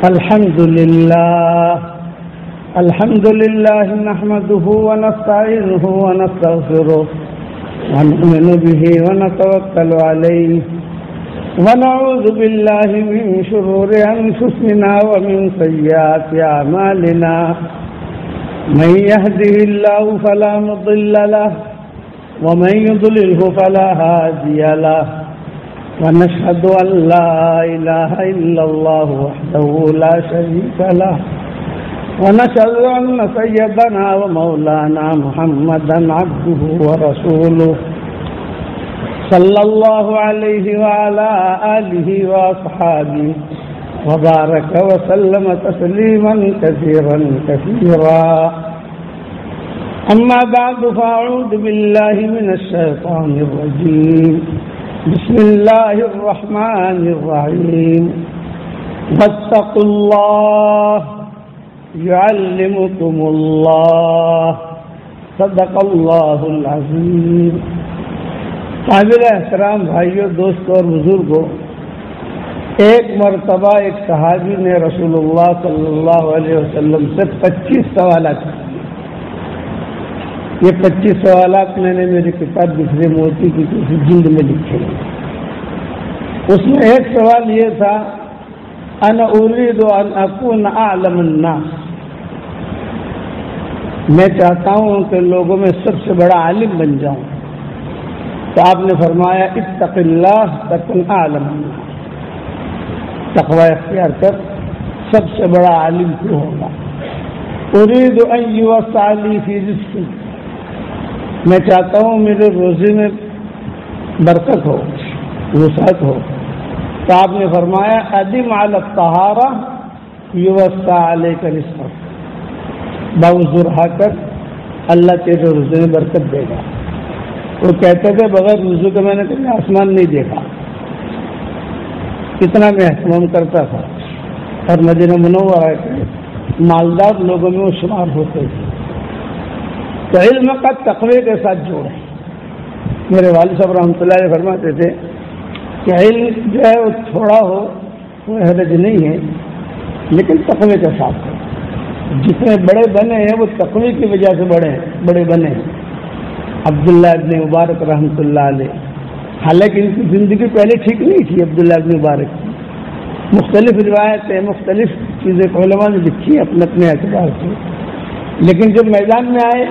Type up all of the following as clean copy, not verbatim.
الحمد لله نحمده ونستعينه ونستغفره ونؤمن به ونتوكل عليه ونعوذ بالله من شرور أنفسنا ومن سيئات أعمالنا من يهده الله فلا مضل له ومن يضلله فلا هادي له ونشهد أن لا إله إلا الله وحده لا شريك له ونشهد أن سيدنا ومولانا محمدا عبده ورسوله صلى الله عليه وعلى آله وأصحابه وبارك وسلم تسليما كثيرا كثيرا. أما بعد فأعوذ بالله من الشيطان الرجيم. بسم الله الرحمن الرحيم. واتقوا الله يعلمكم الله. صدق اللہ العظیم. قابل احترام بھائیوں، دوستوں اور بزرگوں، ایک مرتبہ ایک صحابی نے رسول اللہ صلی اللہ علیہ وسلم سے 25 سوالات کیے. یہ 25 سوالات میں نے میری کتاب بکھرے موتی کی کسی جلد میں لکھے ہیں. اس میں ایک سوال یہ تھا، انا اريد ان اكون اعلم الناس. میں چاہتا ہوں کہ لوگوں میں سب سے بڑا عالم بن جاؤں. تو آپ نے فرمایا اتق اللہ تکن اعلم الناس. تقوی اختیار کر، سب سے بڑا عالم تو ہوگا. اريد ان يوسع لي في رزقي. میں چاہتا ہوں میرے روزی میں برکت ہو، وسعت ہو. تو آپ نے فرمایا ادم علی الطہارہ یوسع علیک رزقک. باوضو رہا کر، اللہ تیرے روزے میں برکت دے گا. وہ کہتے تھے بغیر وضو کے میں نے کبھی آسمان نہیں دیکھا. کتنا میں اہتمام کرتا تھا. اور مدینہ منورہ کے مالدار لوگوں میں وہ شمار ہوتے تھے. تو علم کا تقوی کے ساتھ جوڑے. میرے والد صاحب رحمۃ اللہ علیہ فرماتے تھے کہ علم جو ہے وہ تھوڑا ہو وہ حرج نہیں ہے، لیکن تقوی کے ساتھ ہے. جتنے بڑے بنے ہیں وہ تقوی کی وجہ سے بڑے بنے ہیں. عبداللہ ابن مبارک رحمۃ اللہ علیہ، حالانکہ ان کی زندگی پہلے ٹھیک نہیں تھی. عبداللہ ابن مبارک کی مختلف روایتیں، مختلف چیزیں علماء نے لکھی اپنے اپنے اعتبار سے، لیکن جب میدان میں آئے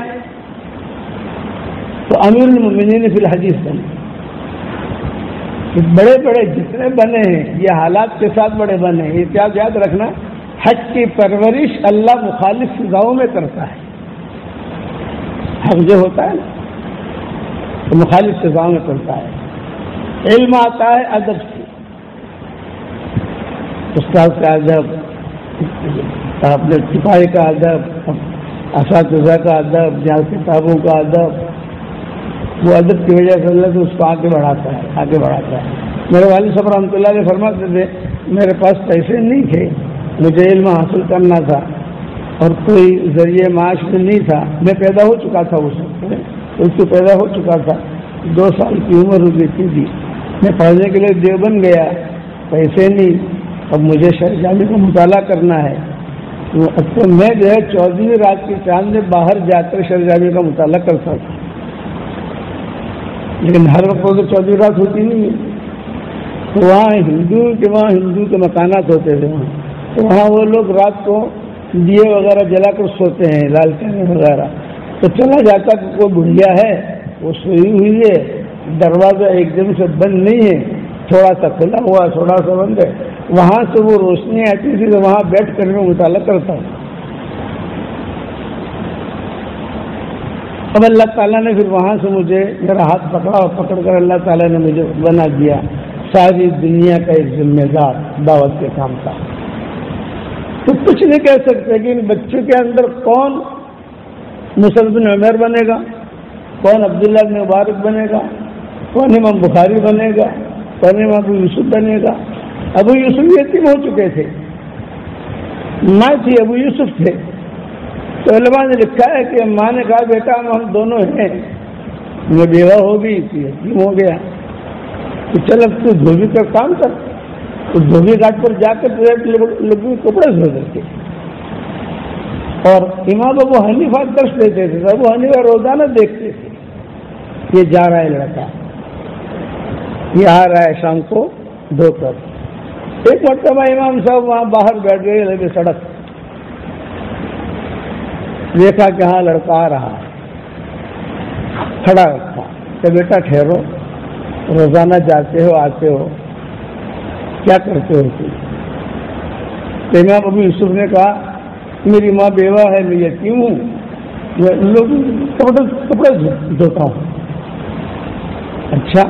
تو امیر المومنین فی الحدیث بنے. بڑے بڑے جتنے بنے ہیں یہ حالات کے ساتھ بڑے بنے ہیں. یہ کیا یاد رکھنا، حق کی پرورش اللہ مخالف فضاؤں میں کرتا ہے. حق جو ہوتا ہے تو مخالف فضاؤں میں کرتا ہے. علم آتا ہے ادب سے، استاد کا ادب، اپنے سپاہی کا ادب، اساتذہ کا ادب، جہاں کتابوں کا ادب. وہ ادب کی وجہ سے اللہ سے اس کو آگے بڑھاتا ہے. میرے والد صاحب رحمۃ اللہ علیہ فرماتے تھے میرے پاس پیسے نہیں تھے، مجھے علم حاصل کرنا تھا اور کوئی ذریعہ معاش میں نہیں تھا. میں پیدا ہو چکا تھا، اس کو پیدا ہو چکا تھا. 2 سال کی عمر ہو گئی تھی. میں پڑھنے کے لیے دیوبند گیا، پیسے نہیں. اب مجھے شرجامی کا مطالعہ کرنا ہے. تو میں جو ہے 14ویں رات کی چاند میں باہر جا کر شرجامی کا مطالعہ کرتا تھا. لیکن ہر وقت تو 14ویں رات ہوتی نہیں ہے. تو وہاں ہندو کے مکانات ہوتے تھے. تو وہاں وہ لوگ رات کو دیے وغیرہ جلا کر سوتے ہیں، لالٹینیں وغیرہ. تو چلا جاتا کہ کوئی بڑھیا ہے، وہ سوئی ہوئی ہے، دروازہ ایک دم سے بند نہیں ہے، تھوڑا سا کھلا ہوا، تھوڑا سا بند ہے. وہاں سے وہ روشنی آتی تھی تو وہاں بیٹھ کر میں مطالعہ کرتا ہوں. اب اللہ تعالیٰ نے پھر وہاں سے مجھے میرا ہاتھ پکڑا اور پکڑ کر اللہ تعالیٰ نے مجھے بنا دیا ساری دنیا کا ایک ذمہ دار دعوت کے کام کا. تو کچھ نہیں کہہ سکتے کہ ان بچوں کے اندر کون مصعب بن عمیر بنے گا، کون عبداللہ بن مبارک بنے گا، کون امام بخاری بنے گا، کون امام ابو یوسف بنے گا. ابو یوسف یتیم ہو چکے تھے، ماں تھی، ابو یوسف تھے. تو علماء نے لکھا ہے کہ ماں نے کہا بیٹا ہم دونوں ہیں، میں بیوہ ہو گئی تھی، یتیم ہو گیا، تو چل اب تو دھوبی کا کام کر. تو دھوبی گھاٹ پر جا کر لوگوں کے کپڑے دھو دیتے. اور امام ابو حنیفہ درس دیتے تھے. ابو حنیفہ روزانہ دیکھتے تھے یہ جا رہا ہے لڑکا, یہ آ رہا ہے شام کو دھو کر. ایک مرتبہ امام صاحب وہاں باہر بیٹھ گئے لگے سڑک, دیکھا کہ ہاں لڑکا آ رہا, کھڑا رکھا کہ بیٹا ٹھہرو, روزانہ جاتے ہو آتے ہو, کیا کرتے ہو تم؟ تو امام ابو یوسف نے کہا میری ماں بیوہ ہے, میں یتیم ہوں, میں لوگ کپڑے دھوتا ہوں. اچھا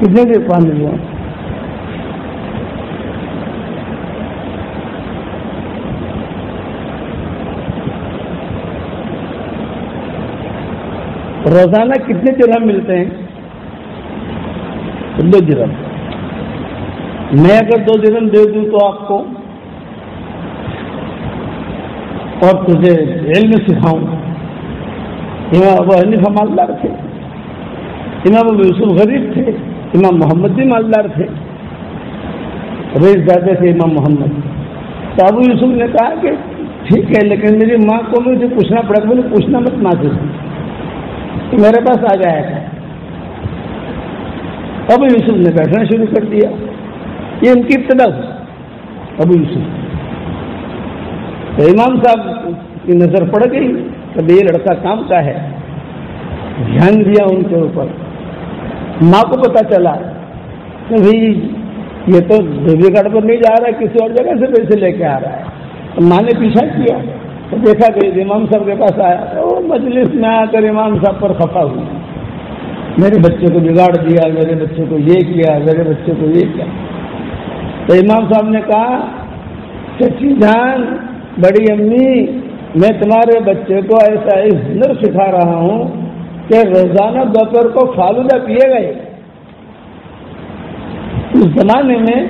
کتنے دیر پانی لیا؟ روزانہ کتنے درہم ملتے ہیں؟ 2 درہم. میں اگر 2 درہم دے دوں تو آپ کو, اور تجھے علم سکھاؤں. امام ابو حنیفہ مالدار تھے, امام ابو یوسف غریب تھے, امام محمد بھی مالدار تھے, رئیس زادے تھے امام محمد. تو ابو یوسف نے کہا کہ ٹھیک ہے, لیکن میری ماں کو مجھے پوچھنا پڑے گا. مجھے پوچھنا مت ناچے, میرے پاس آ جایا تھا. ابو یوسف نے بیٹھنا شروع کر دیا. یہ ان کی ابتدا ہوئی. ابو یوسف تو امام صاحب کی نظر پڑ گئی کہ یہ لڑکا کام کا ہے, دھیان دیا ان کے اوپر. ماں کو پتا چلا کہ بھائی یہ تو دھوبی گھاٹ پر نہیں جا رہا ہے, کسی اور جگہ سے پیسے لے کے آ رہا ہے. ماں نے پیچھا کیا تو دیکھا کہ امام صاحب کے پاس آیا. وہ مجلس میں آ کر امام صاحب پر خفا ہوئی, میرے بچے کو بگاڑ دیا, میرے بچے کو یہ کیا, میرے بچے کو یہ کیا. تو امام صاحب نے کہا چچی جان, بڑی امی, میں تمہارے بچے کو ایسا ہنر سکھا رہا ہوں کہ روزانہ دوپہر کو فالودہ پیے گئے. اس زمانے میں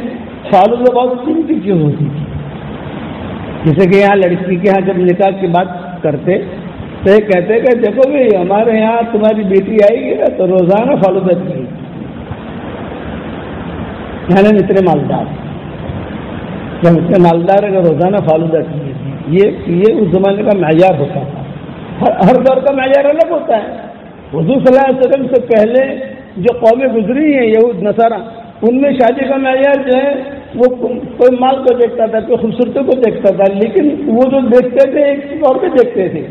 فالودہ بہت قیمتی چیز ہوتی تھی. جیسے کہ یہاں لڑکی کے یہاں جب نکاح کی بات کرتے تو یہ کہتے کہ دیکھو بھائی ہمارے یہاں تمہاری بیٹی آئے گی نا تو روزانہ فالودہ پیے گی, یعنی اتنے مالدار, جب اتنے مالدار ہے کہ روزانہ فالودہ پیے. یہ اس زمانے کا معیار ہوتا تھا. ہر دور کا معیار الگ ہوتا ہے. حضور صلی اللہ علیہ وسلم سے پہلے جو قومیں گزری ہیں یہود نصارہ, ان میں شادی کا معیار جو ہے وہ کوئی مال کو دیکھتا تھا, کوئی خوبصورتی کو دیکھتا تھا, لیکن وہ جو دیکھتے تھے ایک طور پہ دیکھتے تھے.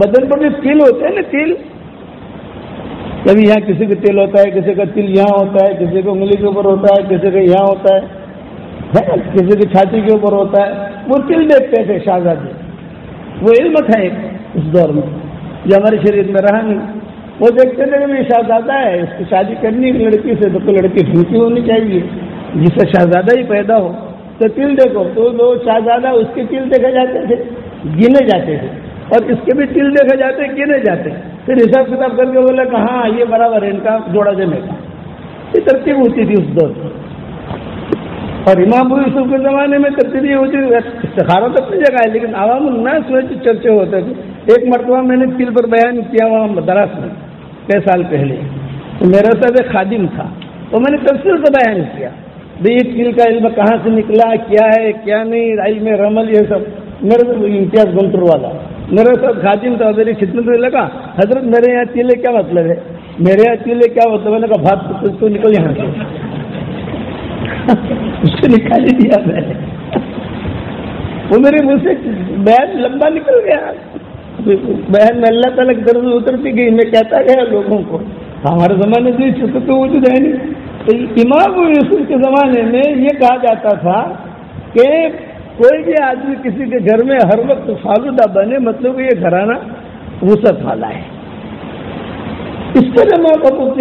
بدن پر جو تیل ہوتے ہیں نا, تیل کبھی یہاں کسی کا تیل ہوتا ہے, کسی کا تیل یہاں ہوتا ہے, کسی کو انگلی کے اوپر ہوتا ہے, کسی کا یہاں ہوتا ہے, کسی کی چھاتی کے اوپر ہوتا ہے. وہ تل دیکھتے تھے شہزادے. وہ علم تھا ایک اس دور میں جو ہمارے شریعت میں رہا نہیں. وہ دیکھتے تھے کہ یہ شہزادہ ہے, اس کی شادی کرنی ہے لڑکی سے, تو لڑکی ڈھونکی ہونی چاہیے جس سے شہزادہ ہی پیدا ہو. تو تل دیکھو, تو وہ شہزادہ اس کے تل دیکھے جاتے تھے, گنے جاتے تھے, اور اس کے بھی تل دیکھے جاتے, گنے جاتے. پھر حساب کتاب کر کے بولے کہ ہاں یہ برابر ہے, ان کا جوڑا جمے گا. یہ ترتیب ہوتی تھی اس دور میں. اور امام ابو یوسف کے زمانے میں ترتیب یہ ہوتی تھی. استخارہ تو اپنی جگہ ہے, لیکن عوام الناس میں چرچے ہوتے تھے. ایک مرتبہ میں نے تل پر بیان کیا وہاں مدرس میں 6 سال پہلے. تو میرے ساتھ ایک خادم تھا, تو میں نے تفصیل سے بیان کیا یہ تل کا علم کہاں سے نکلا, کیا ہے کیا نہیں, علم رمل, یہ سب. میرے امتیاز گنٹر والا میرے ساتھ خادم تھا, میری خدمت میں لگا, حضرت میرے یہاں تیلے کیا مطلب ہے, میرے یہاں تیلے کیا مطلب ہے. میں نے کہا بھات تو نکل یہاں سے. اس کو نکال ہی دیا میں نے. وہ میرے منہ سے بیان لمبا نکل گیا. بیان میں اللہ تعالیٰ کی طرف اترتی گئی. میں کہتا گیا لوگوں کو, ہمارے زمانے سے چھوٹے تو وجود ہے نہیں. تو امام یوسف کے زمانے میں یہ کہا جاتا تھا کہ کوئی بھی آدمی کسی کے گھر میں ہر وقت فالودہ بنے, مطلب کہ یہ گھرانہ وسعت والا ہے. اس طرح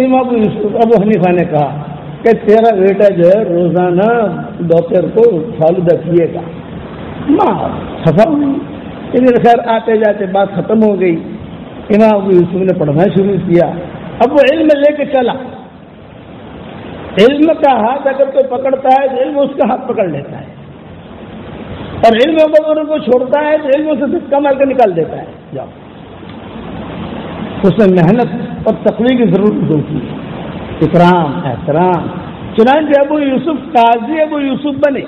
امام یوسف ابو حنیفہ نے کہا کہ تیرا بیٹا جو ہے روزانہ دوپہر کو فالودہ پیے گا. ماں خفا ہوئی, لیکن خیر آتے جاتے بات ختم ہو گئی. امام ابو یوسف نے پڑھنا شروع کیا. اب وہ علم لے کے چلا. علم کا ہاتھ اگر کوئی پکڑتا ہے تو علم اس کا ہاتھ پکڑ لیتا ہے, اور علم اگر کو چھوڑتا ہے تو علم اسے دھکا مار کے نکال دیتا ہے. جاؤ, اس میں محنت اور تقوی کی ضرورت ہوتی ہے, اکرام احترام, چنانچہ ابو یوسف قاضی ابو یوسف بنے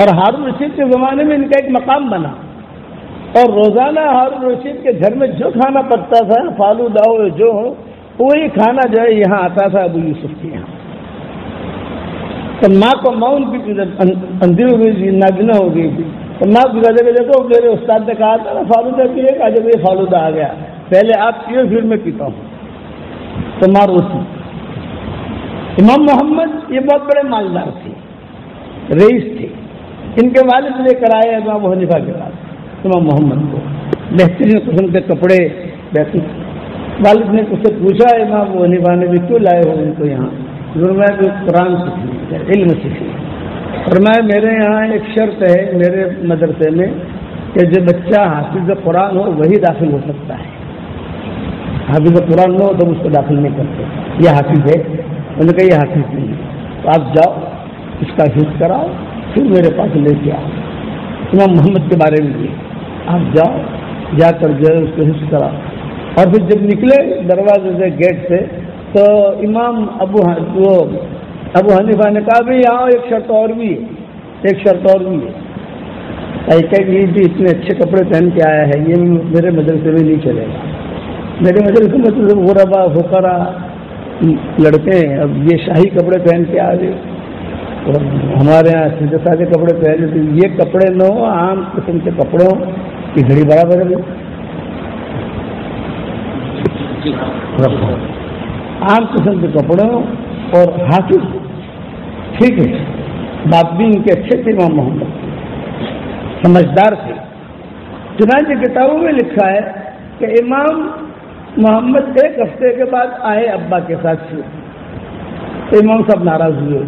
اور ہارون رشید کے زمانے میں ان کا ایک مقام بنا، اور روزانہ ہارون رشید کے گھر میں جو کھانا پکتا تھا، فالودہ ہو جو ہو، وہی کھانا جو ہے یہاں آتا تھا ابو یوسف کے یہاں. تو ماں کو ان کی اندھی ہو گئی تھی، نابینا ہو گئی تھی. تو ماں کو کہتے کہ دیکھو میرے استاد نے کہا تھا نا فالودہ پیے گا، جب یہ فالودہ آ گیا پہلے آپ پیو پھر میں پیتا ہوں. تو ماں روتی. امام محمد یہ بہت بڑے مالدار تھے، رئیس تھے. ان کے والد لے کر آئے امام ابو حنیفہ کے پاس امام محمد کو، بہترین قسم کے کپڑے بہترین. والد نے اس سے پوچھا امام ابو حنیفہ نے بھی کیوں لائے ہو ان کو یہاں؟ فرمایا کہ قرآن سیکھنے، علم سیکھنے. فرمایا میرے یہاں ایک شرط ہے میرے مدرسے میں کہ جو بچہ حافظ قرآن ہو وہی داخل ہو سکتا ہے، حافظ قرآن نہ ہو تو اس کو داخل نہیں کرتے. یہ حافظ ہے، انہوں نے کہا یہ حافظ نہیں ہے، تو آپ جاؤ اس کا حفظ کراؤ پھر میرے پاس لے کے آؤ. امام محمد کے بارے میں بھی آپ جاؤ، جا کر جو ہے اس کو حفظ کراؤ. اور پھر جب نکلے دروازے سے گیٹ سے تو امام ابو حنیفہ نے کہا بھائی یہاں ایک شرط اور بھی ہے، ایک شرط اور بھی ہے. یہ بھی اتنے اچھے کپڑے پہن کے آیا ہے، یہ میرے مدرسے میں نہیں چلے گا. میرے مدرسے میں تو غربا فقرا لڑکے ہیں، اب یہ شاہی کپڑے پہن کے آ گئے. ہمارے یہاں سیدھے سادے کپڑے پہنے تھے، یہ کپڑے نہ ہو، عام قسم کے کپڑوں کی گھڑی برابر ہے. عام قسم کے کپڑوں اور حافظ ٹھیک ہے. باپ بھی ان کے اچھے تھے، امام محمد سمجھدار تھے. چنانچہ کتابوں میں لکھا ہے کہ امام محمد ایک ہفتے کے بعد آئے ابا کے ساتھ سے، تو امام صاحب ناراض ہوئے.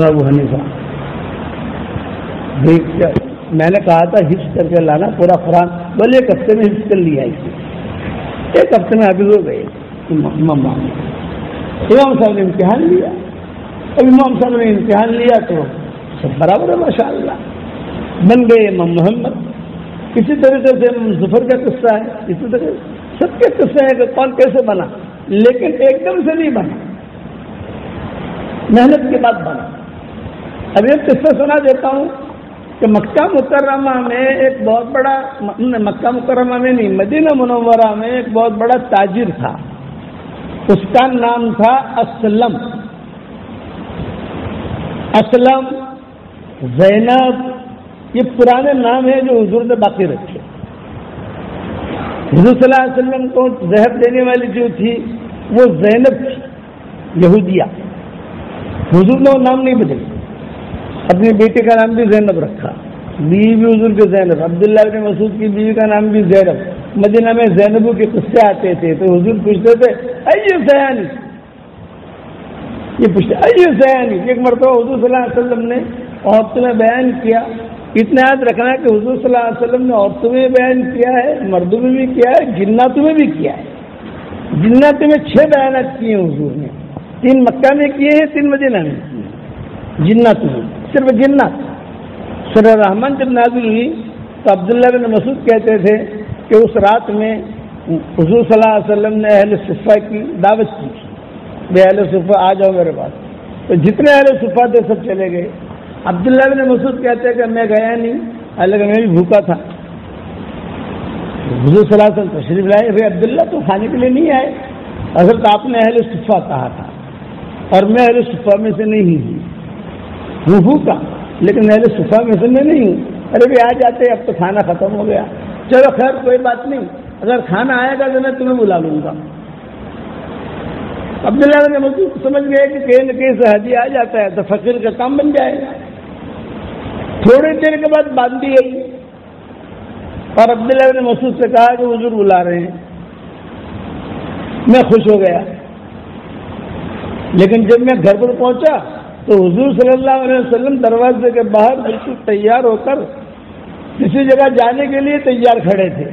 ابو حنیفہ میں نے کہا تھا حفظ کر کے لانا پورا قرآن، بولے ایک ہفتے میں حفظ کر لیا اسے، ایک ہفتے میں حافظ ہو گئے امام محمد. امام صاحب نے امتحان لیا. اب امام صاحب نے امتحان لیا تو سب برابر ہے ماشاء اللہ، بن گئے امام محمد. اسی طریقے سے ظفر کا قصہ ہے، اسی طرح سب کے قصے ہیں کہ کون کیسے بنا، لیکن ایک دم سے نہیں بنا، محنت کے بعد بنا. اب ایک قصہ سنا دیتا ہوں کہ مکہ مکرمہ میں ایک بہت بڑا، مکہ مکرمہ میں نہیں، مدینہ منورہ میں ایک بہت بڑا تاجر تھا. اس کا نام تھا اسلم. اسلم، زینب، یہ پرانے نام ہیں جو حضور نے باقی رکھے. حضور صلی اللہ علیہ وسلم کو زہر دینے والی جو تھی وہ زینب تھی، یہودیہ. حضور نے وہ نام نہیں بدلے، اپنی بیٹی کا نام بھی زینب رکھا، بیوی بھی حضور کے زینب. عبداللہ بن مسعود کی بیوی کا نام بھی زینب. مدینہ میں زینبوں کے قصے آتے تھے تو حضور پوچھتے تھے ایو زیانی، یہ پوچھتے ایو زیانی. ایک مرتبہ حضور صلی اللہ علیہ وسلم نے عورتوں میں بیان کیا. اتنا یاد رکھنا ہے کہ حضور صلی اللہ علیہ وسلم نے عورتوں میں بیان کیا ہے، مردوں میں بھی کیا ہے، جناتوں میں بھی کیا ہے. جناتوں میں 6 بیانات کیے ہیں حضور نے، 3 مکہ میں کیے ہیں، 3 مدینہ میں کیے ہیں. جناتوں میں صرف جنات. سورہ رحمان جب نازل ہوئی تو عبداللہ بن مسعود کہتے تھے کہ اس رات میں حضور صلی اللہ علیہ وسلم نے اہل صفہ کی دعوت کی، بے اہل صفہ آ جاؤ میرے پاس. تو جتنے اہل صفہ تھے سب چلے گئے. عبداللہ بن مسعود کہتے ہیں کہ میں گیا نہیں، حالانکہ میں بھی بھوکا تھا. حضور صلی اللہ علیہ وسلم تشریف لائے. بھائی عبداللہ تو کھانے کے لیے نہیں آئے، حضرت آپ نے اہل صفہ کہا تھا اور میں اہل صفہ میں سے نہیں ہوں، وہ بھوکا لیکن اہل صفہ میں سے میں نہیں ہوں. ارے بھی آ جاتے، اب تو کھانا ختم ہو گیا. چلو خیر کوئی بات نہیں، اگر کھانا آئے گا تو میں تمہیں بلا لوں گا. عبداللہ نے مجھے سمجھ گئے کہ کہیں نہ کہیں سے حاجی آ جاتا ہے تو فقیر کا کام بن جائے گا. تھوڑی دیر کے بعد باندھی گئی اور عبداللہ نے مسعود سے کہا کہ حضور بلا رہے ہیں. میں خوش ہو گیا، لیکن جب میں گھر پر پہنچا تو حضور صلی اللہ علیہ وسلم دروازے کے باہر بالکل تیار ہو کر کسی جگہ جانے کے لیے تیار کھڑے تھے.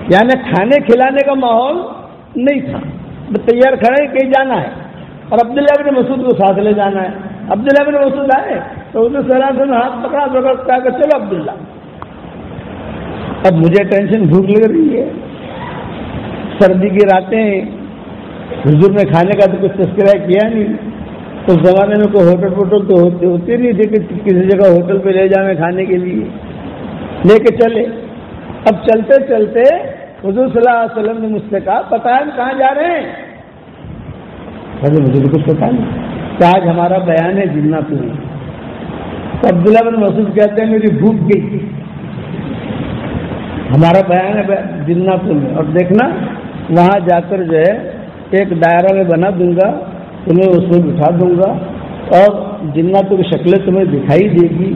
یعنی کھانے کھلانے کا ماحول نہیں تھا، تیار کھڑے کہیں جانا ہے اور عبداللہ بن مسعود کو ساتھ لے جانا ہے. عبداللہ بن مسعود آئے تو حضور صلی اللہ علیہ وسلم ہاتھ پکڑا کہا کہ چلو عبداللہ. اب مجھے ٹینشن، بھوک لگ رہی ہے، سردی کی راتیں، حضور نے کھانے کا تو کچھ تذکرہ کیا نہیں. اس زمانے میں کوئی ہوٹل ووٹل تو ہوتی نہیں تھی کہ کسی جگہ ہوٹل پہ لے جائیں کھانے کے لیے. لے کے چلے. اب چلتے چلتے حضور صلی اللہ علیہ وسلم نے مجھ سے کہا پتہ ہے ہم کہاں جا رہے ہیں؟ مجھے تو کچھ پتا نہیں. کہ آج ہمارا بیان ہے جنات میں. تو عبداللہ بن مسعود کہتے ہیں میری بھوک گئی. ہمارا بیان ہے جنات میں. اور دیکھنا وہاں جا کر جو ہے ایک دائرہ میں بنا دوں گا, تمہیں اس میں بٹھا دوں گا اور جناتوں کی شکلیں تمہیں دکھائی دے گی.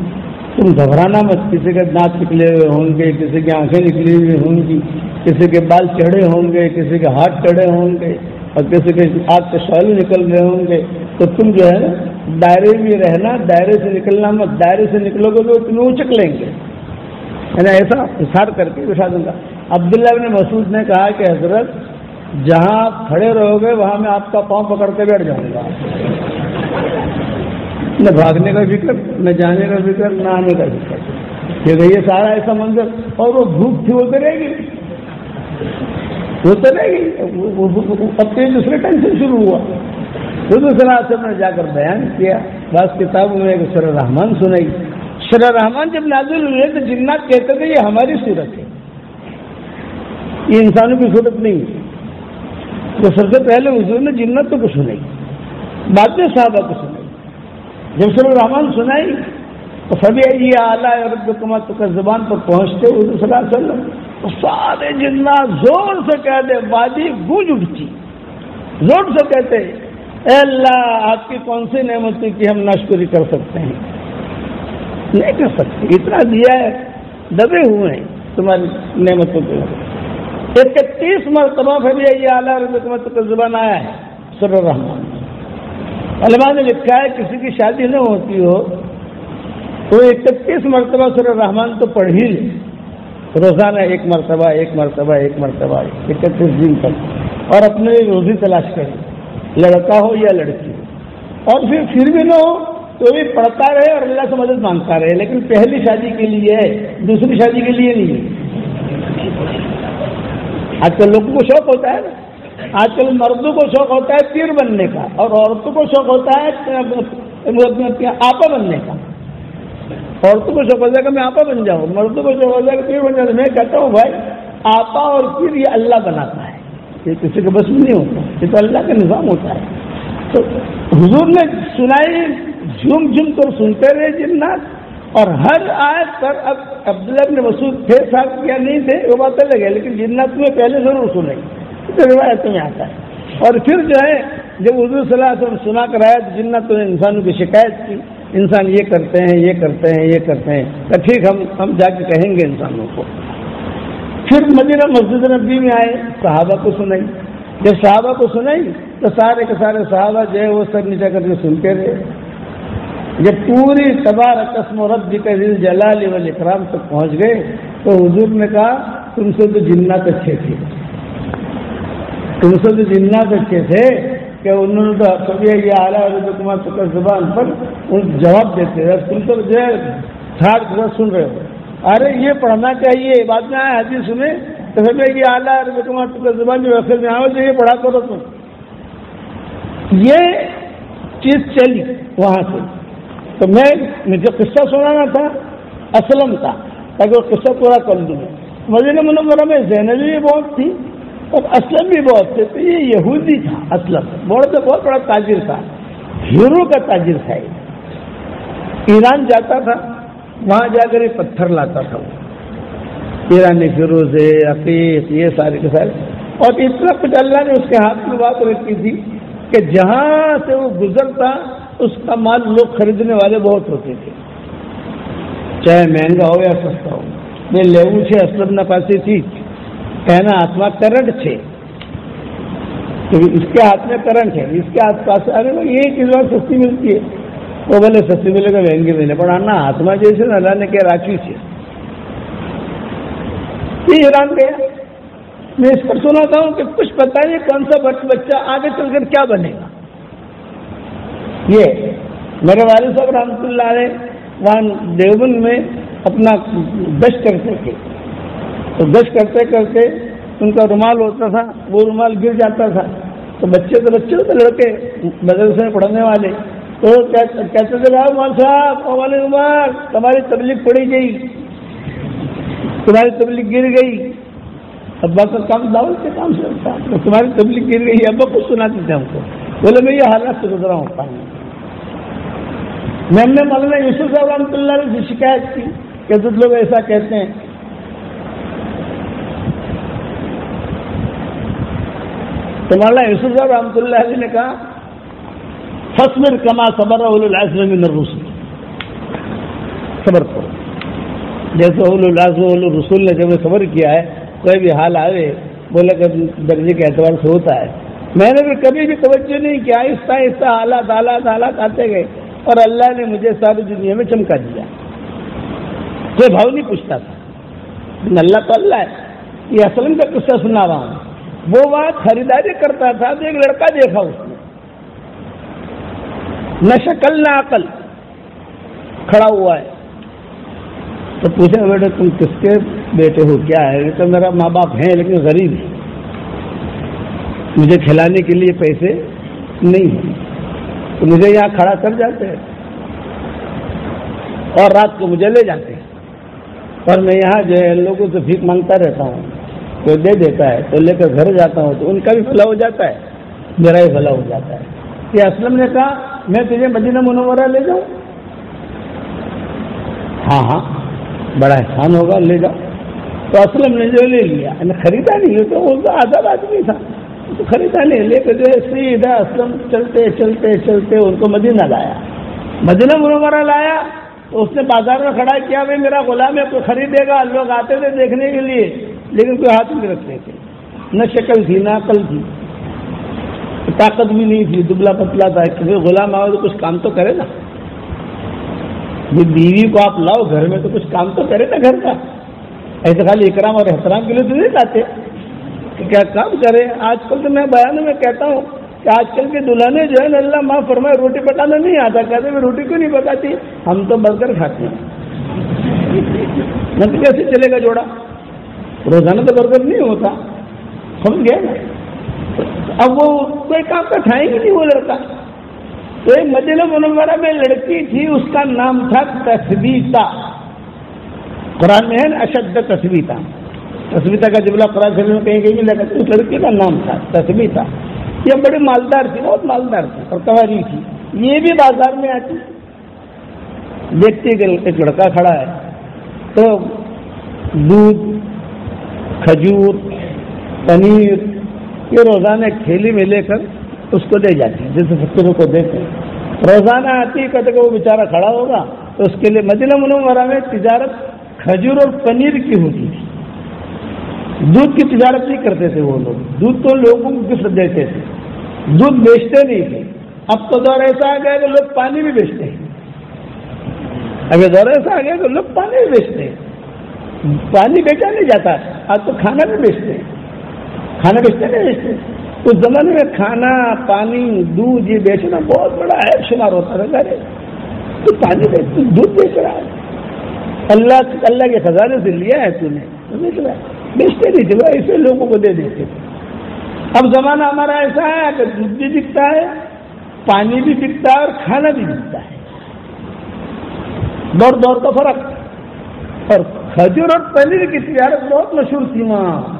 تم گھبرانا مت. کسی کے دانت نکلے ہوئے ہوں گے, کسی کی آنکھیں نکلی ہوئی ہوں گی, کسی کے بال چڑھے ہوں گے, کسی کے ہاتھ چڑھے ہوں گے اور کسی کے آگ کے شعلے نکل رہے ہوں گے. تو تم جو ہے دائرے میں رہنا, دائرے سے نکلنا مت. دائرے سے نکلو گے تو تمہیں اچک لیں گے. یعنی ایسا اظہار کر کے بٹھا دوں گا. عبداللہ بن مسعود نے کہا کہ حضرت جہاں آپ کھڑے رہو گے وہاں میں آپ کا پاؤں پکڑ کے بیٹھ جاؤں گا. نہ بھاگنے کا فکر, نہ جانے کا فکر, نہ آنے کا فکر. کہ یہ سارا ایسا منظر. اور وہ بھوک تھی وہ تو رہے گی, وہ تو رہے گی. اب تو دوسرے ٹینشن شروع ہوا. حضور صلی اللہ علیہ وسلم نے جا کر بیان کیا. بعض کتابوں میں ایک سورہ رحمان سنائی. سورہ رحمان جب نازل ہوئے تو جنات کہتے تھے یہ ہماری صورت ہے, یہ انسانوں کی صورت نہیں ہے. تو سب سے پہلے حضور نے جنتوں کو سنائی, بعد میں صحابہ کو سنائی. جب سورہ رحمان سنائی تو سبھی یہ اعلیٰ ربکما تو زبان پر پہنچتے حضور صلی اللہ علیہ وسلم تو سارے جنات زور سے کہتے, وادی گونج اٹھتی, زور سے کہتے اے اللہ آپ کی کون سی نعمتوں کی ہم ناشکری کر سکتے ہیں؟ نہیں کر سکتے. اتنا دیا ہے, دبے ہوئے ہیں تمہاری نعمتوں کے. 31 مرتبہ پھر یہ اعلیٰ ربکما تو زبان آیا ہے سورہ رحمان. علماء نے لکھا ہے کسی کی شادی نہ ہوتی ہو تو 31 مرتبہ سورہ رحمان تو پڑھ ہی لے, روزانہ ایک مرتبہ 31 دن تک, اور اپنے لیے روزی تلاش کرے, لڑکا ہو یا لڑکی ہو. اور پھر بھی نہ ہو تو بھی پڑھتا رہے اور اللہ سے مدد مانگتا رہے, لیکن پہلی شادی کے لیے ہے, دوسری شادی کے لیے نہیں ہے. آج کل لوگوں کو شوق ہوتا ہے نا, آج کل مردوں کو شوق ہوتا ہے پیر بننے کا, اور عورتوں کو شوق ہوتا ہے آپا بننے کا. عورتوں کو شوق ہوتا ہے کہ میں آپا بن جاؤں, مردوں کو شوق ہوتا ہے کہ پیر بن جاؤں. میں کہتا ہوں بھائی آپا اور پیر یہ اللہ بناتا ہے, یہ کسی کے بس میں نہیں ہوتا, یہ تو اللہ کا نظام ہوتا ہے. تو حضور نے سنائی, جھوم جھوم کر سنتے رہے جنات. اور ہر آیت پر اب عبداللہ بن مسعود تھے صاحب کیا نہیں تھے وہ بات الگ ہے, لیکن جنات میں پہلے ضرور سنائی, روایتوں میں آتا ہے. اور پھر جو ہے جب حضور صلی اللہ علیہ وسلم سنا کر آیا تو جناتوں نے انسانوں کی شکایت کی, انسان یہ کرتے ہیں, یہ کرتے ہیں, یہ کرتے ہیں. تو ٹھیک ہم جا کے کہیں گے انسانوں کو. پھر مدینہ مسجد نبی میں آئے, صحابہ کو سنائی. جب صحابہ کو سنائی تو سارے کے سارے صحابہ جو ہے وہ سر نیچا کر کے سنتے رہے. جب پوری تبارک اسم ربک ذی الجلال والاکرام تک پہنچ گئے تو حضور نے کہا تم سے تو جنات اچھے تھے, تم سے تو جنات اچھے تھے کہ انہوں نے تو کبھی یہ اعلیٰ ربکما تو زبان پر جواب دیتے ہیں, تم تو جو ہے تھاڑ سن رہے ہو. ارے یہ پڑھنا چاہیے, بعد میں آئے حدیث سنے تو پھر یہ اعلیٰ ربکما تو زبان جو اصل میں آؤ یہ پڑھا کرو تم. یہ چیز چلی وہاں سے. تو میں جو قصہ سنانا تھا اسلم کا, تاکہ وہ قصہ پورا کر دوں. مدینہ منورہ میں زینبی بھی بہت تھی اور اسلم بھی بہت تھے. تو یہ یہودی تھا اسلم, بہت بڑا تاجر تھا, ہیرو کا تاجر تھا. ایران جاتا تھا, وہاں جا کر یہ پتھر لاتا تھا, وہ ایرانی فیروزے عقیق یہ سارے کے سارے. اور اتنا کچھ اللہ نے اس کے ہاتھ میں بات رکھی تھی کہ جہاں سے وہ گزرتا اس کا مال لوگ خریدنے والے بہت ہوتے تھے, چاہے مہنگا ہو یا سستا ہو. میں لیو سے اسلم نہ پاسی تھی کہنا آتما کرنٹ چھے, تو اس کے ہاتھ میں کرنٹ ہے, اس کے ہاتھ پاس ارے یہ چیز اور سستی ملتی ہے, وہ بھلے سستی ملے گا مہنگی ملے, پر آنا آتما جیسے اللہ نے کیا راچی سے. یہ ایران گیا. میں اس پر سناتا ہوں کہ کچھ پتہ نہیں کون سا بچہ آگے چل کر کیا بنے گا. یہ میرے والد صاحب رحمۃ اللہ علیہ وہاں دیوبند میں اپنا گشت کرتے تھے, تو گشت کرتے کرتے ان کا رومال ہوتا تھا, وہ رومال گر جاتا تھا, تو بچے تو لڑکے مدرسے میں پڑھنے والے تو کہتے تھے بھائی مول صاحب اول عمر تمہاری تبلیغ پڑی گئی، تمہاری تبلیغ گر گئی. ابا کا کام دعوت کے کام سے ہوتا ہے، تمہاری تبلیغ گر گئی. ابا کچھ سناتے تھے ہم کو، بولے میں یہ حالات سے گزرا ہوتا ہوں. میں نے مولانا یوسف صاحب رحمۃ اللہ علیہ سے شکایت کی کہ کچھ لوگ ایسا کہتے ہیں. تو مولانا یوسف صاحب رحمۃ اللہ علیہ نے کہا فاصبر کما صبر اولو العزم من الرسل، صبر کرو جیسے اولو العزم اولو الرسل نے جب صبر کیا ہے. کوئی بھی حال آئے بولے کہ درجے کے اعتبار سے ہوتا ہے. میں نے بھی کبھی بھی توجہ نہیں کیا، آہستہ آہستہ حالات آتے گئے اور اللہ نے مجھے ساری دنیا میں چمکا دیا. کوئی بھاؤ نہیں پوچھتا تھا، اللہ تو اللہ ہے. یہ اسلم کا قصہ سنا رہا ہوں. وہ بات خریداری کرتا تھا تو ایک لڑکا دیکھا اس نے، نہ شکل نہ عقل، کھڑا ہوا ہے. تو پوچھا بیٹا تم کس کے بیٹے ہو، کیا ہے؟ تو میرا ماں باپ ہیں لیکن غریب ہیں، مجھے کھلانے کے لیے پیسے نہیں ہیں، تو مجھے یہاں کھڑا کر جاتے ہیں اور رات کو مجھے لے جاتے ہیں، اور میں یہاں جو ہے لوگوں سے بھیک مانگتا رہتا ہوں. کوئی دے دیتا ہے تو لے کر گھر جاتا ہوں تو ان کا بھی بھلا ہو جاتا ہے، میرا بھی بھلا ہو جاتا ہے. یہ اسلم نے کہا میں تجھے مدینہ منورہ لے جاؤں؟ ہاں بڑا احسان ہوگا، لے جاؤ. تو اسلم نے جو لے لیا، خریدا نہیں، تو وہ تو آزاد آدمی تھا، تو خریدا نہیں، لے کر جو ہے سیدھا اسلم چلتے چلتے چلتے ان کو مدینہ لایا. مدینہ منورہ لایا تو اس نے بازار میں کھڑا کیا، بھائی میرا غلام ہے، کوئی خریدے گا. لوگ آتے تھے دیکھنے کے لیے لیکن کوئی ہاتھ نہیں رکھتے تھے، نہ شکل تھی نہ عقل تھی، طاقت بھی نہیں تھی، دبلا پتلا تھا. کہ غلام آؤ تو کچھ کام تو کرے نا، بیوی کو آپ لاؤ گھر میں تو کچھ کام تو کرے نا گھر کا. ایسے خالی اکرام اور احترام کے لیے تو نہیں لاتے کہ کیا کام کرے. آج کل تو میں بیانوں میں کہتا ہوں کہ آج کل کے دلہنیں جو ہے نا، اللہ معاف فرمائے، روٹی پکانا نہیں آتا. کہتے میں روٹی کیوں نہیں پکاتی، ہم تو برگر کھاتے ہیں. نہ کیسے چلے گا جوڑا، روزانہ تو برگر نہیں ہوتا، سمجھ گئے نا. اب وہ کوئی کام کا کھائیں گے نہیں وہ لڑکا. تو ایک مدینہ منورہ میں لڑکی تھی، اس کا نام تھا تثبیتا. قرآن میں ہے نا اشد تثبیتا. تثبیتا کا جملہ قرآن شریف میں کہیں گے، لیکن اس لڑکی کا نام تھا تثبیتا. یہ بڑی مالدار تھی، بہت مالدار تھی اور کنواری تھی. یہ بھی بازار میں آتی، دیکھتی کہ ایک لڑکا کھڑا ہے تو دودھ، کھجور، پنیر یہ روزانہ ایک تھیلی میں لے کر اس کو دے جاتی ہے، جیسے فقیروں کو دیتے ہیں. روزانہ آتی، کہتے کہ وہ بیچارہ کھڑا ہوگا تو اس کے لیے مدینہ منورہ میں تجارت کھجور اور پنیر کی ہوتی تھی. دودھ کی تجارت نہیں کرتے تھے وہ لوگ، دودھ تو لوگوں کو گفٹ دیتے تھے، دودھ بیچتے نہیں تھے. اب تو دور ایسا آ گیا کہ لوگ پانی بھی بیچتے ہیں. اب یہ دور ایسا آ گیا کہ لوگ پانی بھی بیچتے ہیں. پانی بیچا نہیں جاتا، آج تو کھانا بھی بیچتے ہیں. کھانا بیچتے نہیں بیچتے. اس زمانے میں کھانا، پانی، دودھ یہ بیچنا بہت بڑا عیب شمار ہوتا تھا. تو پانی بیچ، دودھ بیچ رہا ہے، اللہ کے خزانے سے لیا ہے تو نے بیچ رہا ہے. بیچتے نہیں تھے، اسے لوگوں کو دے دیتے تھے. اب زمانہ ہمارا ایسا ہے کہ دودھ بھی بکتا ہے، پانی بھی بکتا ہے اور کھانا بھی بکتا ہے. دور کا فرق. اور کھجور اور پنیر کی تجارت بہت مشہور تھی. وہاں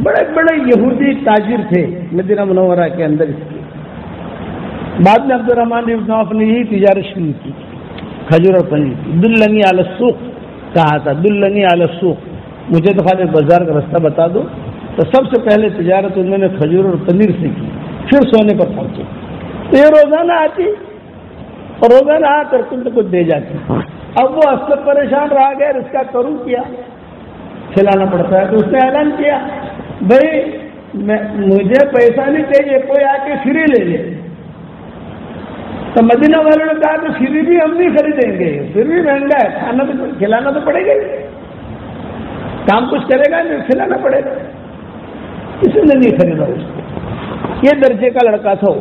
بڑے بڑے یہودی تاجر تھے مدینہ منورہ کے اندر. اس کی بعد میں عبد الرحمن بن عوف نے یہی تجارت شروع کی، کھجور اور پنیر کی. دلنی علی السوق کہا تھا، دلنی علی السوق، مجھے تو خالی بازار کا راستہ بتا دو. تو سب سے پہلے تجارت انہوں نے کھجور اور پنیر سے کی، پھر سونے پر پہنچے. تو یہ روزانہ آتی اور روزانہ آ کر تم کچھ دے جاتی. اب وہ اکثر پریشان رہا گیا، اس کا کروں کیا، کھلانا پڑتا ہے. تو اس نے اعلان کیا، بھائی مجھے پیسہ نہیں چاہیے، کوئی آ کے فری لے لے. تو مدینہ والوں نے کہا کہ فری بھی ہم نہیں خریدیں گے، پھر بھی مہنگا ہے، کھانا تو کھلانا تو پڑے گا، کام کچھ کرے گا نہیں، کھلانا پڑے گا. کسی نے نہیں خریدا اس کو. یہ درجے کا لڑکا تھا.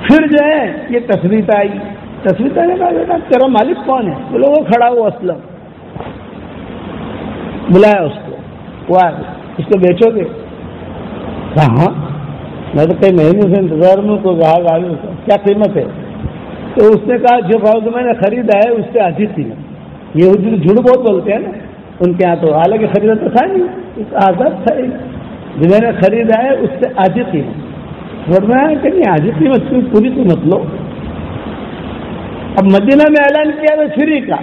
پھر جو ہے یہ تصویر آئی. تصویر نے کہا بیٹا تیرا مالک کون ہے؟ بولے وہ کھڑا ہوا اسلم. بلایا اس کو، وہ اس کو بیچو گے؟ ہاں. میں تو کئی مہینوں سے انتظار میں کوئی گاہک آ گیا کیا قیمت ہے؟ تو اس نے کہا جو بھاؤ میں نے خریدا ہے اس سے آدھی قیمت. یہ حضور جھوٹ بہت بولتے ہیں نا ان کے یہاں, تو حالانکہ خریدا تو تھا نہیں, آزاد تھا جو میں نے خریدا ہے اس سے آدھی قیمت. فرمایا کہ نہیں آدھی قیمت کی پوری قیمت لو. اب مدینہ میں اعلان کیا تو فری کا,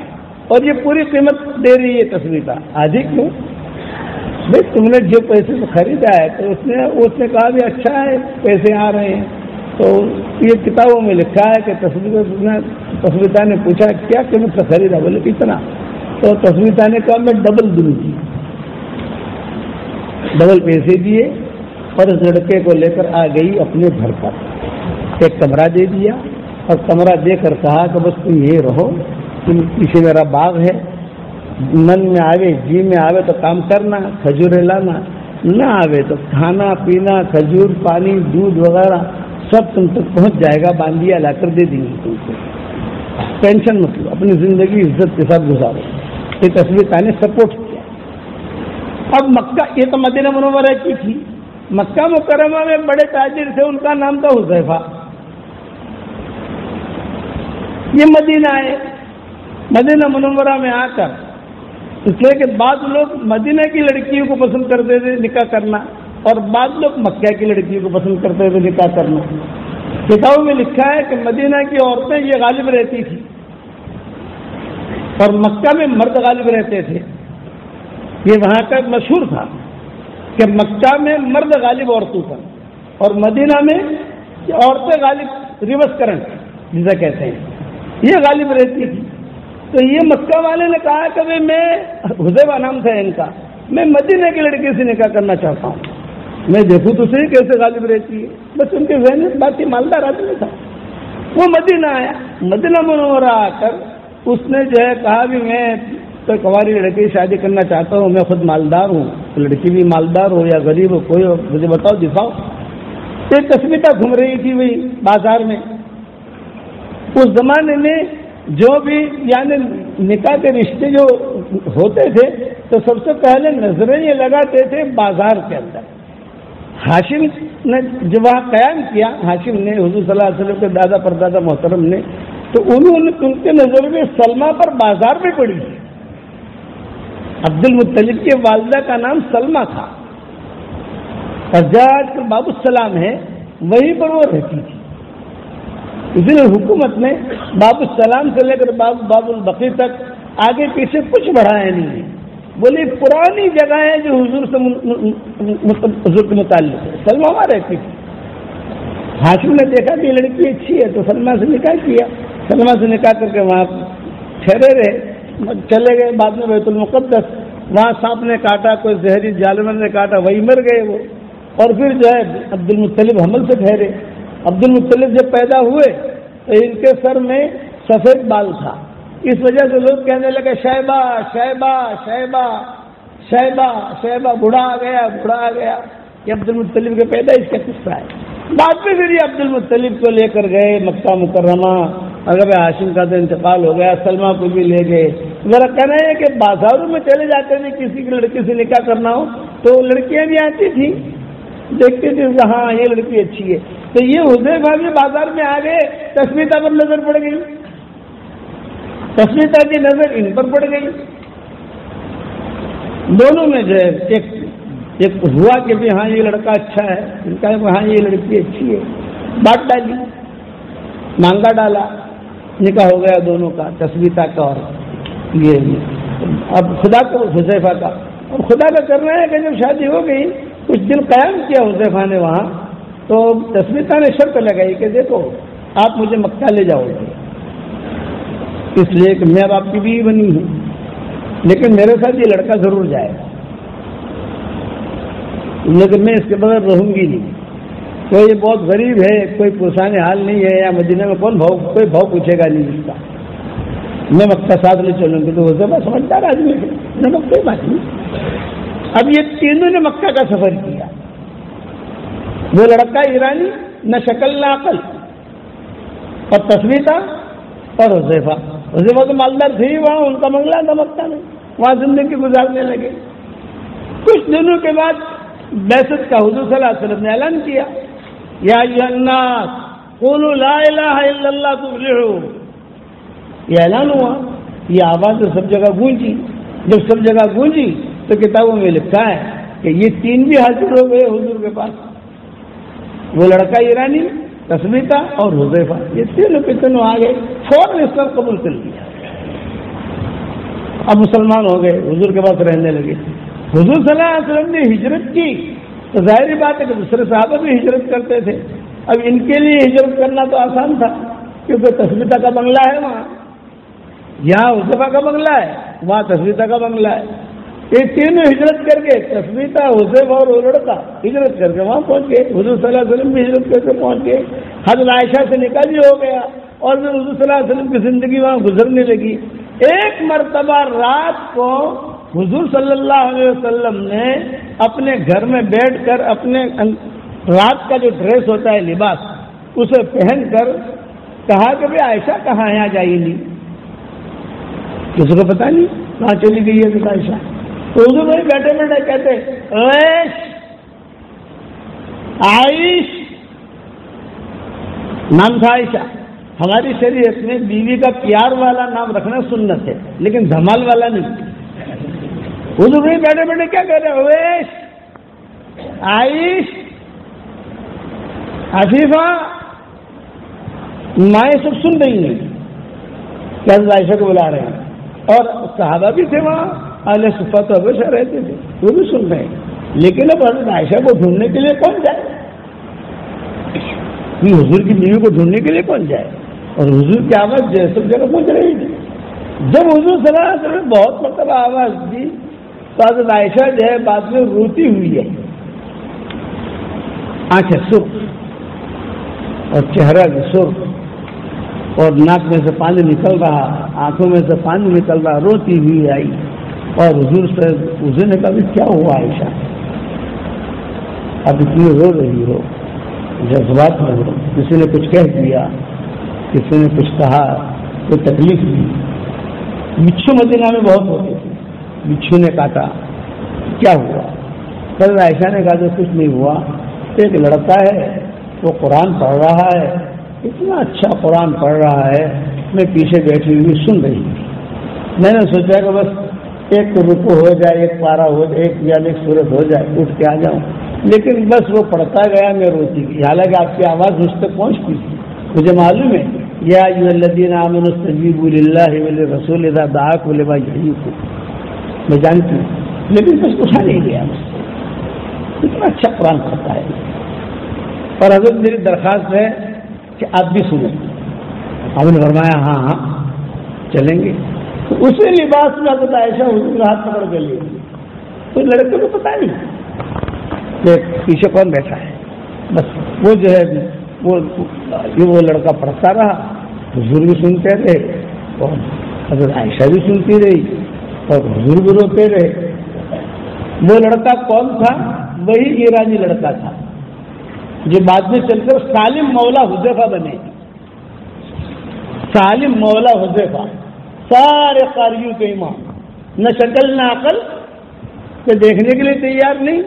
اور یہ پوری قیمت دے رہی ہے تصویر کا, آدھی کیوں؟ بھائی تم نے جو پیسے سے خریدا ہے تو اس نے کہا بھی اچھا ہے پیسے آ رہے ہیں. تو یہ کتابوں میں لکھا ہے کہ تصویرتا نے پوچھا کیا قیمت سے خریدا؟ بولے اتنا. تو تصویرتا نے کہا میں ڈبل دوں گی. ڈبل پیسے دیے اور اس لڑکے کو لے کر آ گئی اپنے گھر پر. ایک کمرہ دے دیا اور کمرہ دے کر کہا کہ بس تم یہ رہو, تم پیچھے میرا باغ ہے, من میں آوے جی میں آوے تو کام کرنا, کھجورے لانا, نہ آوے تو کھانا پینا کھجور پانی دودھ وغیرہ سب تم تک پہنچ جائے گا, باندیا لا کر دے دیں گے تم کو, ٹینشن مت لو, اپنی زندگی عزت کے ساتھ گزارو. یہ تصویر نے سپورٹ کیا. اب مکہ, یہ تو مدینہ منورہ کی تھی, مکہ مکرمہ میں بڑے تاجر تھے, ان کا نام تھا حذیفہ. یہ مدینہ ہے, مدینہ منورہ میں آ کر, اس لیے کہ بعض لوگ مدینہ کی لڑکیوں کو پسند کرتے تھے نکاح کرنا, اور بعض لوگ مکہ کی لڑکیوں کو پسند کرتے تھے نکاح کرنا. کتابوں میں لکھا ہے کہ مدینہ کی عورتیں یہ غالب رہتی تھی اور مکہ میں مرد غالب رہتے تھے. یہ وہاں کا مشہور تھا کہ مکہ میں مرد غالب عورتوں پر, اور مدینہ میں عورتیں غالب, ریورس کرنٹ جسے کہتے ہیں, یہ غالب رہتی تھی. تو یہ مکہ والے نے کہا کہ میں حذیفہ نام تھا ان کا, میں مدینہ کی لڑکی سے نکاح کرنا چاہتا ہوں, میں دیکھوں تو صحیح کیسے غالب رہتی ہے. بس ان کے ذہن میں بات یہ مالدار آدمی تھا. وہ مدینہ آیا, مدینہ منورہ آ کر اس نے جو ہے کہا بھی میں تو کنواری لڑکی سے شادی کرنا چاہتا ہوں, میں خود مالدار ہوں, لڑکی بھی مالدار ہو یا غریب ہو کوئی ہو, مجھے بتاؤ دکھاؤ. ایک تصویریں گھوم رہی تھی وہی بازار میں. اس زمانے میں جو بھی یعنی نکاح کے رشتے جو ہوتے تھے تو سب سے پہلے نظریں یہ لگاتے تھے بازار کے اندر. ہاشم نے جو وہاں قیام کیا, ہاشم نے حضور صلی اللہ علیہ وسلم کے دادا پردادا محترم نے, تو انہوں نے ان کے نظر میں سلمہ پر بازار میں پڑی. عبد المطلب کی والدہ کا نام سلمہ تھا, اور جہاں باب السلام ہے وہیں پر وہ رہتی تھی. اس لیے حکومت نے باب السلام سے لے کر باب البقی تک آگے پیچھے کچھ بڑھایا نہیں ہے. بولی پرانی جگہ ہے جو حضور کے متعلق ہے. سلمہ وہاں رہتی تھی. ہاشم نے دیکھا کہ یہ لڑکی اچھی ہے تو سلمہ سے نکاح کیا. سلمہ سے نکاح کر کے وہاں ٹھہرے رہے, چلے گئے. بعد میں بیت المقدس, وہاں سانپ نے کاٹا, کوئی زہری جانور نے کاٹا, وہی مر گئے وہ. اور پھر جو ہے عبد المطلب حمل سے ٹھہرے. عبد المطلب جب پیدا ہوئے تو ان کے سر میں سفید بال تھا, اس وجہ سے لوگ کہنے لگے شیبہ شیبہ شیبہ شیبہ شیبہ, بوڑھا آ گیا بوڑھا آ گیا. یہ عبد المطلب کے پیدائش کا قصہ ہے. بعد میں پھر یہ عبد المطلب کو لے کر گئے مکہ مکرمہ. اگر ہاشم کا تو انتقال ہو گیا, سلمہ کو بھی لے گئے. میرا کہنا ہے کہ بازاروں میں چلے جاتے تھے کسی کی لڑکی سے نکاح کرنا ہو تو لڑکیاں بھی آتی تھیں, دیکھتے تھے ہاں یہ لڑکی اچھی ہے. تو یہ حذیفہ بھی بازار میں آ گئے, تسمیتہ پر نظر پڑ گئی, تسمیتہ کی نظر ان پر پڑ گئی. دونوں میں جو ہے ایک ہوا کہ بھی ہاں یہ لڑکا اچھا ہے, ان کا ہاں یہ لڑکی اچھی ہے. بات ڈالی, مانگا ڈالا, نکاح ہو گیا دونوں کا, تسمیتہ کا اور یہ اب خدا کا حذیفہ کا. اب خدا کا کرنا ہے کہ جب شادی ہو گئی کچھ دن قیام کیا حذیفہ نے وہاں, تو تسمیتہ نے شرط لگائی کہ دیکھو آپ مجھے مکہ لے جاؤ گے, اس لیے کہ میں اب آپ کی بیوی بنی ہوں, لیکن میرے ساتھ یہ لڑکا ضرور جائے گا, لیکن میں اس کے بغیر رہوں گی نہیں. کوئی بہت غریب ہے, کوئی پرسان حال نہیں ہے, یا مدینہ میں کوئی بھاؤ پوچھے گا نہیں اس کا, میں مکہ ساتھ لے چلوں گی. تو حذیفہ سمجھدار آدمی ہے, نہ کوئی بات نہیں. اب یہ تینوں نے مکہ کا سفر کیا. وہ لڑکا ایرانی, نہ شکل نہ عقل, اور تسمیتہ اور حذیفہ. حذیفہ تو مالدار تھے ہی, وہاں ان کا بنگلہ تھا مکہ میں, وہاں زندگی گزارنے لگے. کچھ دنوں کے بعد بعثت کا حضور صلی اللہ علیہ وسلم نے اعلان کیا یا ایھا الناس قولوا لا الہ الا اللہ تفلحوا، یہ اعلان ہوا، یہ آواز سب جگہ گونجی۔ جب سب جگہ گونجی تو کتابوں میں لکھا ہے کہ یہ تین بھی حاضر ہو گئے حضور کے پاس، وہ لڑکا ایرانی، تثبیتہ اور حذیفہ، یہ تینوں کے تینوں آ گئے، فوراً اسلام قبول کر لیا، اب مسلمان ہو گئے، حضور کے پاس رہنے لگے۔ حضور صلی اللہ علیہ وسلم نے ہجرت کی تو ظاہری بات ہے کہ دوسرے صحابہ بھی ہجرت کرتے تھے، اب ان کے لیے ہجرت کرنا تو آسان تھا کیونکہ تثبیتہ کا بنگلہ ہے وہاں، یہاں حذیفہ کا بنگلہ ہے، وہاں تثبیتہ کا بنگلہ ہے، یہ تینوں ہجرت کر کے، تثبیتہ، حذیفہ اور وہ لڑکا ہجرت کر کے وہاں پہنچ گئے۔ حضور صلی اللہ علیہ وسلم بھی ہجرت کر کے پہنچ گئے، حضرت عائشہ سے نکاح بھی ہو گیا اور پھر حضور صلی اللہ علیہ وسلم کی زندگی وہاں گزرنے لگی۔ ایک مرتبہ رات کو حضور صلی اللہ علیہ وسلم نے اپنے گھر میں بیٹھ کر اپنے رات کا جو ڈریس ہوتا ہے، لباس، اسے پہن کر کہا کہ بھائی عائشہ کہاں ہے، آج آئی نہیں، کسی کو پتا نہیں کہاں چلی گئی ہے عائشہ۔ تو حضور بھائی بیٹھے بیٹھے کہتے عائش عائش، نام تھا عائشہ۔ ہماری شریعت میں بیوی کا پیار والا نام رکھنا سنت ہے لیکن دھمال والا نہیں۔ حضور بھائی بیٹھے بیٹھے کیا کہہ رہے عائش عائش، عفیفہ، مائیں سب سن رہی ہیں کہ حضرت عائشہ کو بلا رہے ہیں، اور صحابہ بھی تھے وہاں، اہل صفہ تو ہمیشہ رہتے تھے، وہ بھی سن رہے ہیں، لیکن اب حضرت عائشہ کو ڈھونڈنے کے لیے کون جائے؟ حضور کی بیوی کو ڈھونڈنے کے لیے کون جائے؟ اور حضور کی آواز سب جگہ پہنچ رہی تھی۔ جب حضور صلی اللہ علیہ وسلم نے بہت مرتبہ آواز دی تو حضرت عائشہ جو ہے بعد میں روتی ہوئی ہے، آنکھیں سرخ اور چہرہ بھی سرخ اور ناک میں سے پانی نکل رہا، آنکھوں میں سے پانی نکل رہا، روتی ہوئی آئی اور حضور سے حضور نے کہا کیا ہوا عائشہ، اب اتنی رو رہی ہو، جذبات میں ہو، کسی نے کچھ کہہ دیا، کسی نے کچھ کہا، کوئی تکلیف دی؟ بچھو مدینہ میں بہت ہوتے تھے، بچھو نے کاٹا، کیا ہوا؟ کل عائشہ نے کہا کہ کچھ نہیں ہوا، ایک لڑکا ہے وہ قرآن پڑھ رہا ہے، اتنا اچھا قرآن پڑھ رہا ہے، میں پیچھے بیٹھی ہوئی سن رہی تھی، میں نے سوچا کہ بس ایک رکوع ہو جائے، ایک پارا ہو جائے، ایک سورت ہو جائے، اٹھ کے آ جاؤں، لیکن بس وہ پڑھتا گیا، میں روتی گئی، حالانکہ آپ کی آواز مجھ تک پہنچتی تھی، مجھے معلوم ہے یا ایھا الذین آمنوا استجیبوا للہ وللرسول اذا دعاکم لما یحییکم، میں جانتی ہوں، لیکن کچھ پوچھا نہیں گیا مجھ سے، اتنا اچھا قرآن پڑھتا ہے۔ اور حضرت میری درخواست ہے کہ آپ بھی سنیں۔ آپ نے فرمایا ہاں ہاں چلیں گے۔ تو اسی لباس میں حضرت عائشہ حضور کا ہاتھ پکڑ کے لی، تو لڑکے کو پتا نہیں کہ پیچھے کون بیٹھا ہے، بس وہ جو ہے وہ لڑکا پڑھتا رہا، حضور بھی سنتے رہے اور حضرت عائشہ بھی سنتی رہی اور حضور بھی روتے رہے۔ وہ لڑکا کون تھا؟ وہی ایرانی لڑکا تھا جو بعد میں چل کر سالم مولا حذیفہ بنے۔ سالم مولا حذیفہ، سارے قاریوں کے امام، نہ شکل نہ عقل، کہ دیکھنے کے لیے تیار نہیں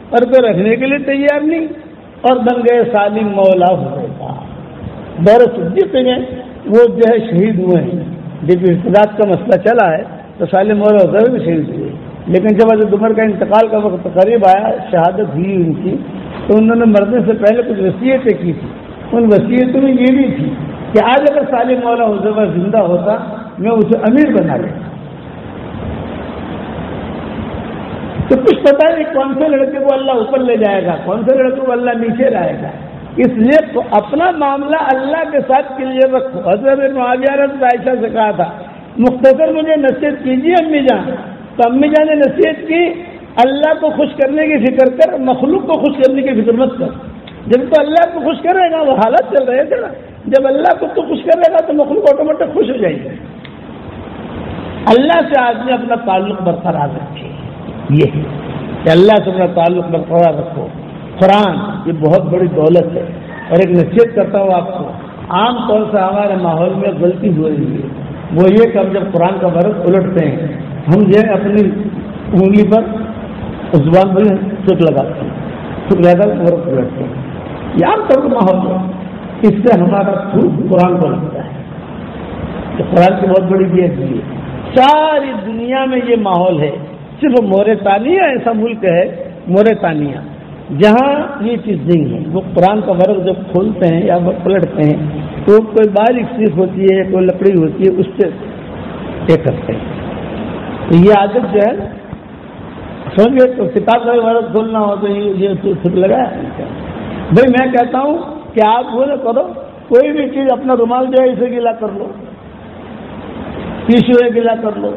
اور کوئی رکھنے کے لیے تیار نہیں، اور بن گئے سالم مولا حذیفہ۔ دور صدیق میں وہ جو ہے شہید ہوئے ہیں، جب ارتداد کا مسئلہ چلا ہے تو سالم مولا حذیفہ بھی شہید ہوئے، لیکن جب حضرت عمر کا انتقال کا وقت قریب آیا، شہادت ہوئی ان کی، تو انہوں نے مرنے سے پہلے کچھ وصیتیں کی تھی۔ ان وصیتوں میں یہ بھی تھی کہ آج اگر سالم مولا حذیفہ زندہ ہوتا میں اسے امیر بنا لیتا۔ تو کچھ پتا نہیں کون سے لڑکے کو اللہ اوپر لے جائے گا، کون سے لڑکے کو اللہ نیچے لائے گا، اس لیے اپنا معاملہ اللہ کے ساتھ کلیئر رکھو۔ حضرت معاویہ نے عائشہ سے کہا تھا مختصر مجھے نصیحت کیجیے امی جان، تو امی جان نے نصیحت کی اللہ کو خوش کرنے کی فکر کر، مخلوق کو خوش کرنے کی فکر مت کر۔ جب تو اللہ کو خوش کرے گا، وہ حالات چل رہے تھے نا، جب اللہ کو تو خوش کرے گا تو مخلوق آٹومیٹک خوش ہو جائے گی۔ اللہ سے آدمی اپنا تعلق برقرار رکھے، یہ ہے کہ اللہ سے اپنا تعلق برقرار رکھو۔ قرآن یہ بہت بڑی دولت ہے، اور ایک نصیحت کرتا ہوں آپ کو، عام طور سے ہمارے ماحول میں غلطی ہو رہی ہے، وہ یہ کہ ہم جب قرآن کا ورق الٹتے ہیں، ہم جو ہے اپنی انگلی پر زبان پر ٹک لگاتے ہیں، ٹک لگا کر ورق الٹتے ہیں، یہ عام طور کا ماحول ہے. اس سے ہمارا تھوک قرآن کو لگتا ہے. تو قرآن کی بہت بڑی بات ہے. ساری دنیا میں یہ ماحول ہے. صرف موریتانیہ ایسا ملک ہے، موریتانیہ، جہاں یہ چیز نہیں ہے. وہ قرآن کا ورق جب کھولتے ہیں یا پلٹتے ہیں تو کوئی باریک چیز ہوتی ہے، کوئی لکڑی ہوتی ہے، اس سے یہ کرتے ہیں. یہ عادت جو ہے سمجھ گئے. تو کتاب کا ورق کھولنا ہو تو یہ خود لگایا. بھائی میں کہتا ہوں کہ آپ وہ نہ کرو، کوئی بھی چیز اپنا رومال جو ہے اسے گیلا کر لو، ٹیشو ہے گیلا کر لو،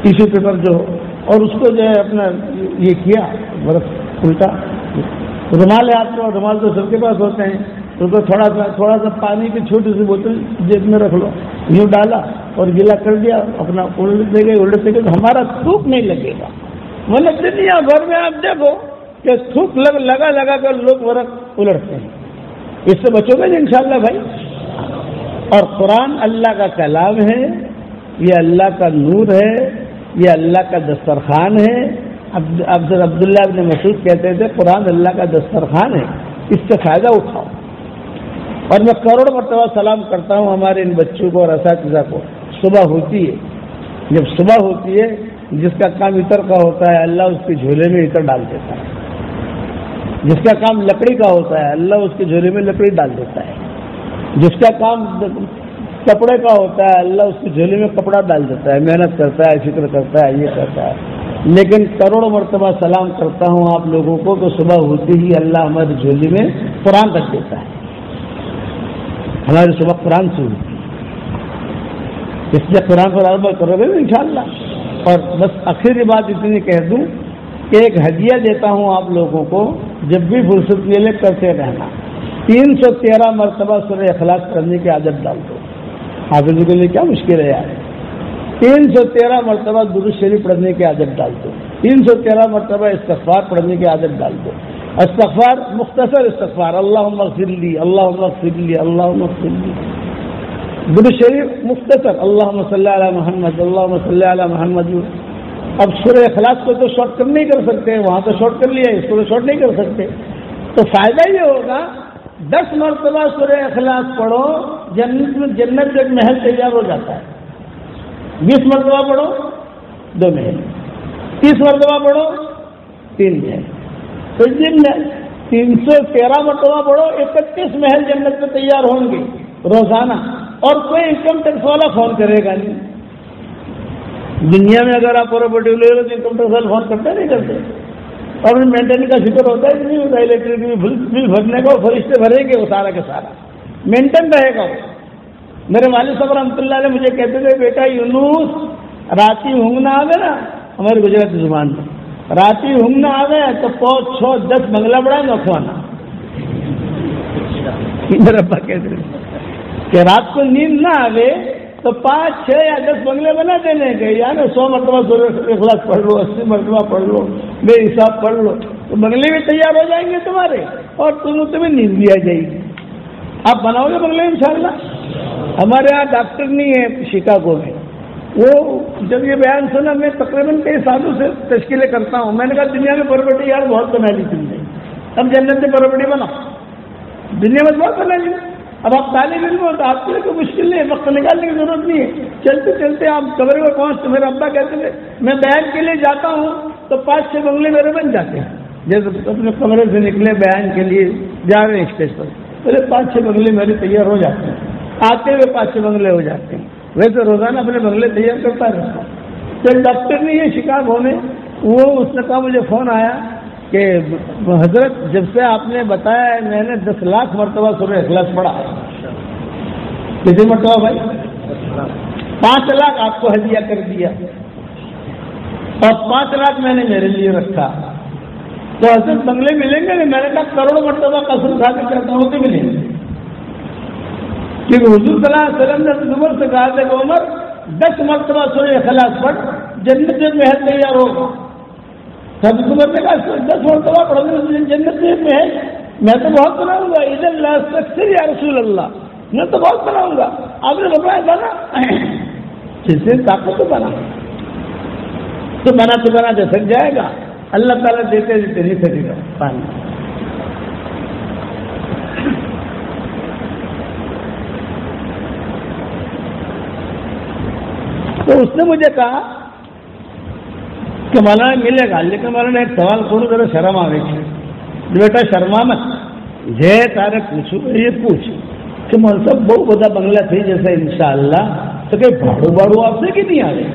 ٹیشو پیپر جو ہو، اور اس کو جو ہے اپنا یہ کیا برف الٹا. رومال ہے آپ کو، رومال تو سب کے پاس ہوتے ہیں، اس کو تھوڑا سا پانی کی چھوٹی سی بوتل جیب میں رکھ لو، یوں ڈالا اور گیلا کر دیا، اپنا الٹتے گئے تو ہمارا تھوک نہیں لگے گا. مطلب دنیا بھر میں آپ دیکھو کہ تھوک لگا کر لوگ ورق الٹتے ہیں. اس سے بچو گے انشاءاللہ بھائی. اور قرآن اللہ کا کلام ہے، یہ اللہ کا نور ہے، یہ اللہ کا دسترخوان ہے. عبداللہ ابن مسعود کہتے تھے قرآن اللہ کا دسترخوان ہے، اس سے فائدہ اٹھاؤ. اور میں کروڑ مرتبہ سلام کرتا ہوں ہمارے ان بچوں کو اور اساتذہ کو. صبح ہوتی ہے، جب صبح ہوتی ہے جس کا کام عطر کا ہوتا ہے اللہ اس کے جھولے میں عطر ڈال دیتا ہے. جس کا کام لکڑی کا ہوتا ہے اللہ اس کے جھولے میں لکڑی ڈال دیتا ہے. جس کا کام کپڑے کا ہوتا ہے اللہ اس کے جھولے میں کپڑا ڈال دیتا ہے. محنت کرتا ہے، فکر کرتا ہے، یہ کرتا ہے. لیکن کروڑوں مرتبہ سلام کرتا ہوں آپ لوگوں کو کہ صبح ہوتی ہی اللہ ہمارے جھولی میں قرآن رکھ دیتا ہے. ہماری صبح قرآن سے ہوتی ہے، اس لیے قرآن پر عمل کرو گے انشاءاللہ. اور بس آخری بات اتنی کہہ دوں کہ ایک ہدیہ دیتا ہوں آپ لوگوں کو، جب بھی فرصت ملے کرتے رہنا. 313 مرتبہ سورہ اخلاص کرنے کی عادت ڈال دو. حافظ کے لیے کیا مشکل ہے یار. 313 مرتبہ درود شریف پڑھنے کی عادت ڈال دو. 313 مرتبہ استغفار پڑھنے کی عادت ڈال دو. استغفار مختصر استغفار، اللہم اغفر لی، اللہم اغفر لی، اللہم اغفر لی. درود شریف مختصر، اللہم صلی علی محمد، اللہم صلی علی محمد. اب سورہ اخلاص کو تو شارٹ کٹ نہیں کر سکتے، وہاں تو شارٹ کر لیا، اس کو تو شارٹ نہیں کر سکتے. تو فائدہ یہ ہوگا 10 مرتبہ سورہ اخلاص پڑھو، جنت ایک محل تیار ہو جاتا ہے. 20 مرتبہ پڑھو 2 محل، 30 مرتبہ پڑھو 3 محل. تو جن 313 مرتبہ پڑھو 31 محل جنت میں تیار ہوں گے روزانہ. اور کوئی انکم ٹیکس والا فون کرے گا نہیں. دنیا میں اگر آپ پراپرٹی لے لو تو انکم ٹیکس والا فون کرتے نہیں کرتے. اور مینٹین کا فکر ہوتا ہے کہ نہیں ہوتا. الیکٹرک بل بھرنے کا فرشتے بھریں گے وہ سارا کے سارا مینٹین رہے گا. میرے والد صاحب رحمۃ اللہ علیہ مجھے کہتے تھے بیٹا یونس راتی ہونگ نہ آ گئے نا، ہماری گجراتی زبان میں راتی ہونگ نہ آ گئے تو 5 6 10 بنگلہ بڑھائیں گے کھوانا. میرا ابا کہتے تھے کہ رات کو نیند نہ آئے تو 5 6 یا 10 بنگلے بنا دینے کے، یعنی 100 مرتبہ سورہ اخلاص پڑھ لو، 80 مرتبہ پڑھ لو، بے حساب پڑھ لو، تو بنگلے بھی تیار ہو جائیں گے تمہارے اور تمہیں نیند بھی آ جائے گی. آپ بناؤ گے بنگلے انشاءاللہ. ہمارے یہاں ڈاکٹر نہیں ہے شکاگو میں، وہ جب یہ بیان سنا میں تقریباً کئی سالوں سے تشکیلیں کرتا ہوں. میں نے کہا دنیا میں پراپرٹی یار بہت بنا لی تم نے، اب جنت میں پراپرٹی بناؤ. دنیا میں بہت بنا لی. اب آپ طالب علم ہو تو آپ کے لیے کوئی مشکل نہیں ہے، وقت نکالنے کی ضرورت نہیں ہے. چلتے چلتے آپ کمرے میں پہنچتے. میرے ابا کہتے تھے میں بیان کے لیے جاتا ہوں تو 5 6 بنگلے میرے بن جاتے ہیں. جیسے اپنے کمرے سے نکلے بیان کے لیے جا رہے ہیں اسٹیج پر، پہلے 5 6 بنگلے میرے تیار ہو جاتے ہیں. آتے ہوئے 5 6 بنگلے ہو جاتے ہیں. ویسے روزانہ اپنے بنگلے تیار کرتا رہتا. تو ڈاکٹر نہیں ہے شکاگو میں، وہ اس نے کہا مجھے فون آیا کہ حضرت جب سے آپ نے بتایا میں نے 10 لاکھ مرتبہ سورہ اخلاص پڑھا. کتنی مرتبہ بھائی؟ 5 لاکھ آپ کو ہدیہ کر دیا اور 5 لاکھ میں نے میرے لیے رکھا. تو حضرت بنگلے ملیں گے نہیں؟ میں نے کہا کروڑوں مرتبہ قسم کھا کے کہتا ہوں کہ ملیں گے. کیونکہ حضور صلی اللہ علیہ وسلم نے عمر سے کہا تھا کہ عمر 10 مرتبہ سورہ اخلاص پڑھ، جنت میں محل تیار ہوگا. حضرت عمر نے کہا 10 مرتبہ پڑھو گے جنت میں محل. میں تو بہت بناؤں گا. اذا لا استكثر یا رسول اللہ، میں تو بہت بناؤں گا. آپ نے بتایا بنا جس سے طاقت تو بنا تو بنا دے سک جائے گا. اللہ تعالیٰ دیتے دیتے نہیں سکے گا پانی. تو اس نے مجھے کہا کہ مولانا ملے گا، لیکن مولانا ایک سوال کروں ذرا شرم آئے گی، بیٹا شرما مت، جے تارے پوچھو یہ پوچھ کہ مول صاحب بہت بڑا بنگلہ تھی جیسے انشاءاللہ تو کہ بھاڑو آپ سے کی نہیں آ رہے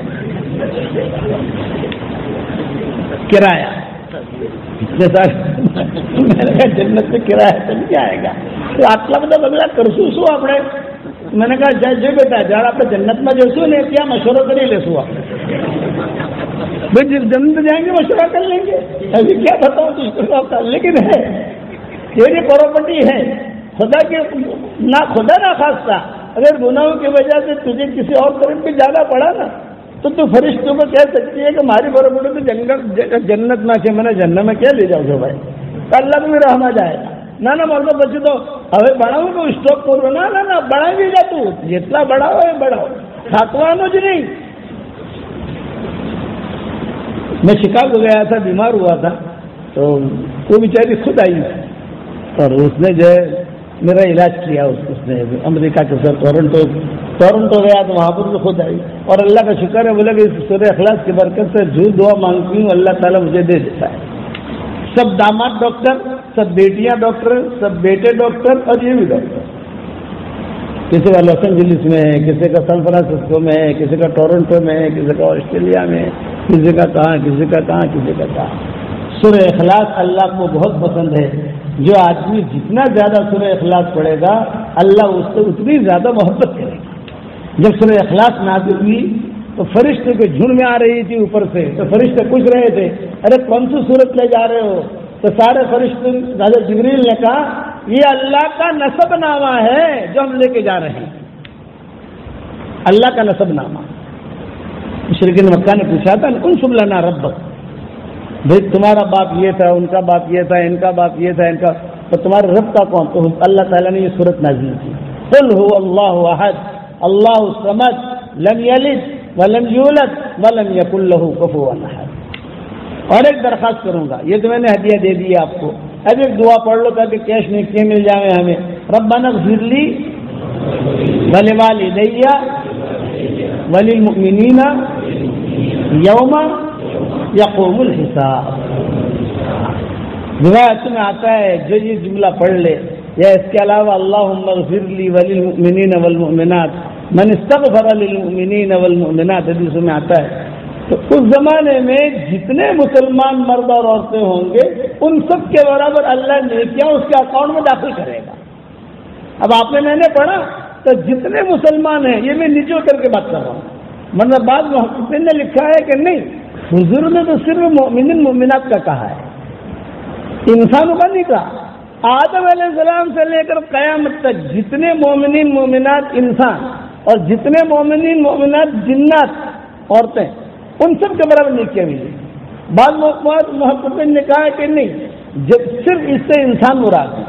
کرایہ اتنے سارے میں نے کہا جنت میں کرایہ تو نہیں آئے گا آٹلا بڑا بنگلہ کرسو سو آپ نے، میں نے کہا جی بیٹا جار آپ جنت میں جیسو نے کیا مشورہ کری لے سو آپ جنت جائیں گے مشورہ کر لیں گے، ابھی کیا بتاؤں تجھ کو، لیکن ہے تیری پراپرٹی ہے خدا کے نہ خدا نہ خاصہ اگر گناہوں کی وجہ سے تجھے کسی اور طرف بھی جانا پڑا نا تو فرشتوں کو کہہ سکتی ہے کہ ہماری پراپرٹی تو جنت میں سے میں نے جنت میں کیا لے جاؤ گے بھائی، تو اللہ تمہیں رحمہ جائے گا نہ مرد بچے تو ابھی بڑھاؤں تو اسٹاپ کرو نہ بڑھا بھی گا تو جتنا بڑھاؤ ہے بڑھاؤ ساتوانو جی نہیں۔ میں شکاگو گیا تھا، بیمار ہوا تھا، تو وہ بیچاری خود آئی اور اس نے جو ہے میرا علاج کیا، اس نے امریکہ کے ساتھ ٹورنٹو گیا تو وہاں پر بھی خود آئی، اور اللہ کا شکر ہے بولے کہ سورہ اخلاص کی برکت سے جو دعا مانگتی ہوں اللہ تعالیٰ مجھے دے دیتا ہے۔ سب داماد ڈاکٹر، سب بیٹیاں ڈاکٹر، سب بیٹے ڈاکٹر اور یہ بھی ڈاکٹر، کسی کا لاس اینجلس میں ہے، کسی کا سان فرانسسکو میں ہے، کسی کا ٹورنٹو میں ہے، کسی کا آسٹریلیا میں ہے، کسی کا کہاں کسی کا کہاں کسی کا کہاں۔ سورہ اخلاص اللہ کو بہت پسند ہے، جو آدمی جتنا زیادہ سورہ اخلاص پڑھے گا اللہ اس سے اتنی زیادہ محبت کرے گا۔ جب سورہ اخلاص نازل ہوئی تو فرشتے کے جھنڈ میں آ رہی تھی اوپر سے، تو فرشتے پوچھ رہے تھے ارے کون سی سورت لے جا رہے ہو؟ تو سارے فرشتے حضرت جبریل نے کہا یہ اللہ کا نسب نامہ ہے جو ہم لے کے جا رہے ہیں، اللہ کا نسب نامہ۔ مشرکین مکہ نے پوچھا تھا انصب لنا ربک، بھائی تمہارا باپ یہ تھا، ان کا باپ یہ تھا، ان کا باپ یہ تھا، ان کا، تو تمہارے رب کا کون؟ تو اللہ تعالیٰ نے یہ صورت نازل کی، قل هو اللہ احد اللہ الصمد لم یلد ولم یولد ولم یکن له کفوا احد۔ اور ایک درخواست کروں گا، یہ تو میں نے ہدیہ دے دی آپ کو، اب ایک دعا پڑھ لو تاکہ کیش نیکیاں مل جائیں ہمیں، ربنا اغفر لی ولوالدی وللمؤمنین یوم یقوم الحساب۔ روایت میں آتا ہے جو یہ جملہ پڑھ لے یا اس کے علاوہ اللہم اغفر لی وللمؤمنین والمؤمنات من استغفر للمؤمنین والمؤمنات حدیث میں آتا ہے، تو اس زمانے میں جتنے مسلمان مرد اور عورتیں ہوں گے ان سب کے برابر اللہ نیکیاں اس کے اکاؤنٹ میں داخل کرے گا۔ اب آپ نے میں نے پڑھا تو جتنے مسلمان ہیں، یہ میں نیچے اتر کے بات کر رہا ہوں، مطلب بعض محققین نے لکھا ہے کہ نہیں، حضور نے تو صرف مومنین مومنات کا کہا ہے، انسانوں کا نہیں کہا۔ آدم علیہ السلام سے لے کر قیامت تک جتنے مومنین مومنات انسان اور جتنے مومنین مومنات جنات عورتیں، ان سب کے برابر نیکیاں ملی۔ بعض محققین نے کہا کہ نہیں، جب صرف اس سے انسان مراد ہے،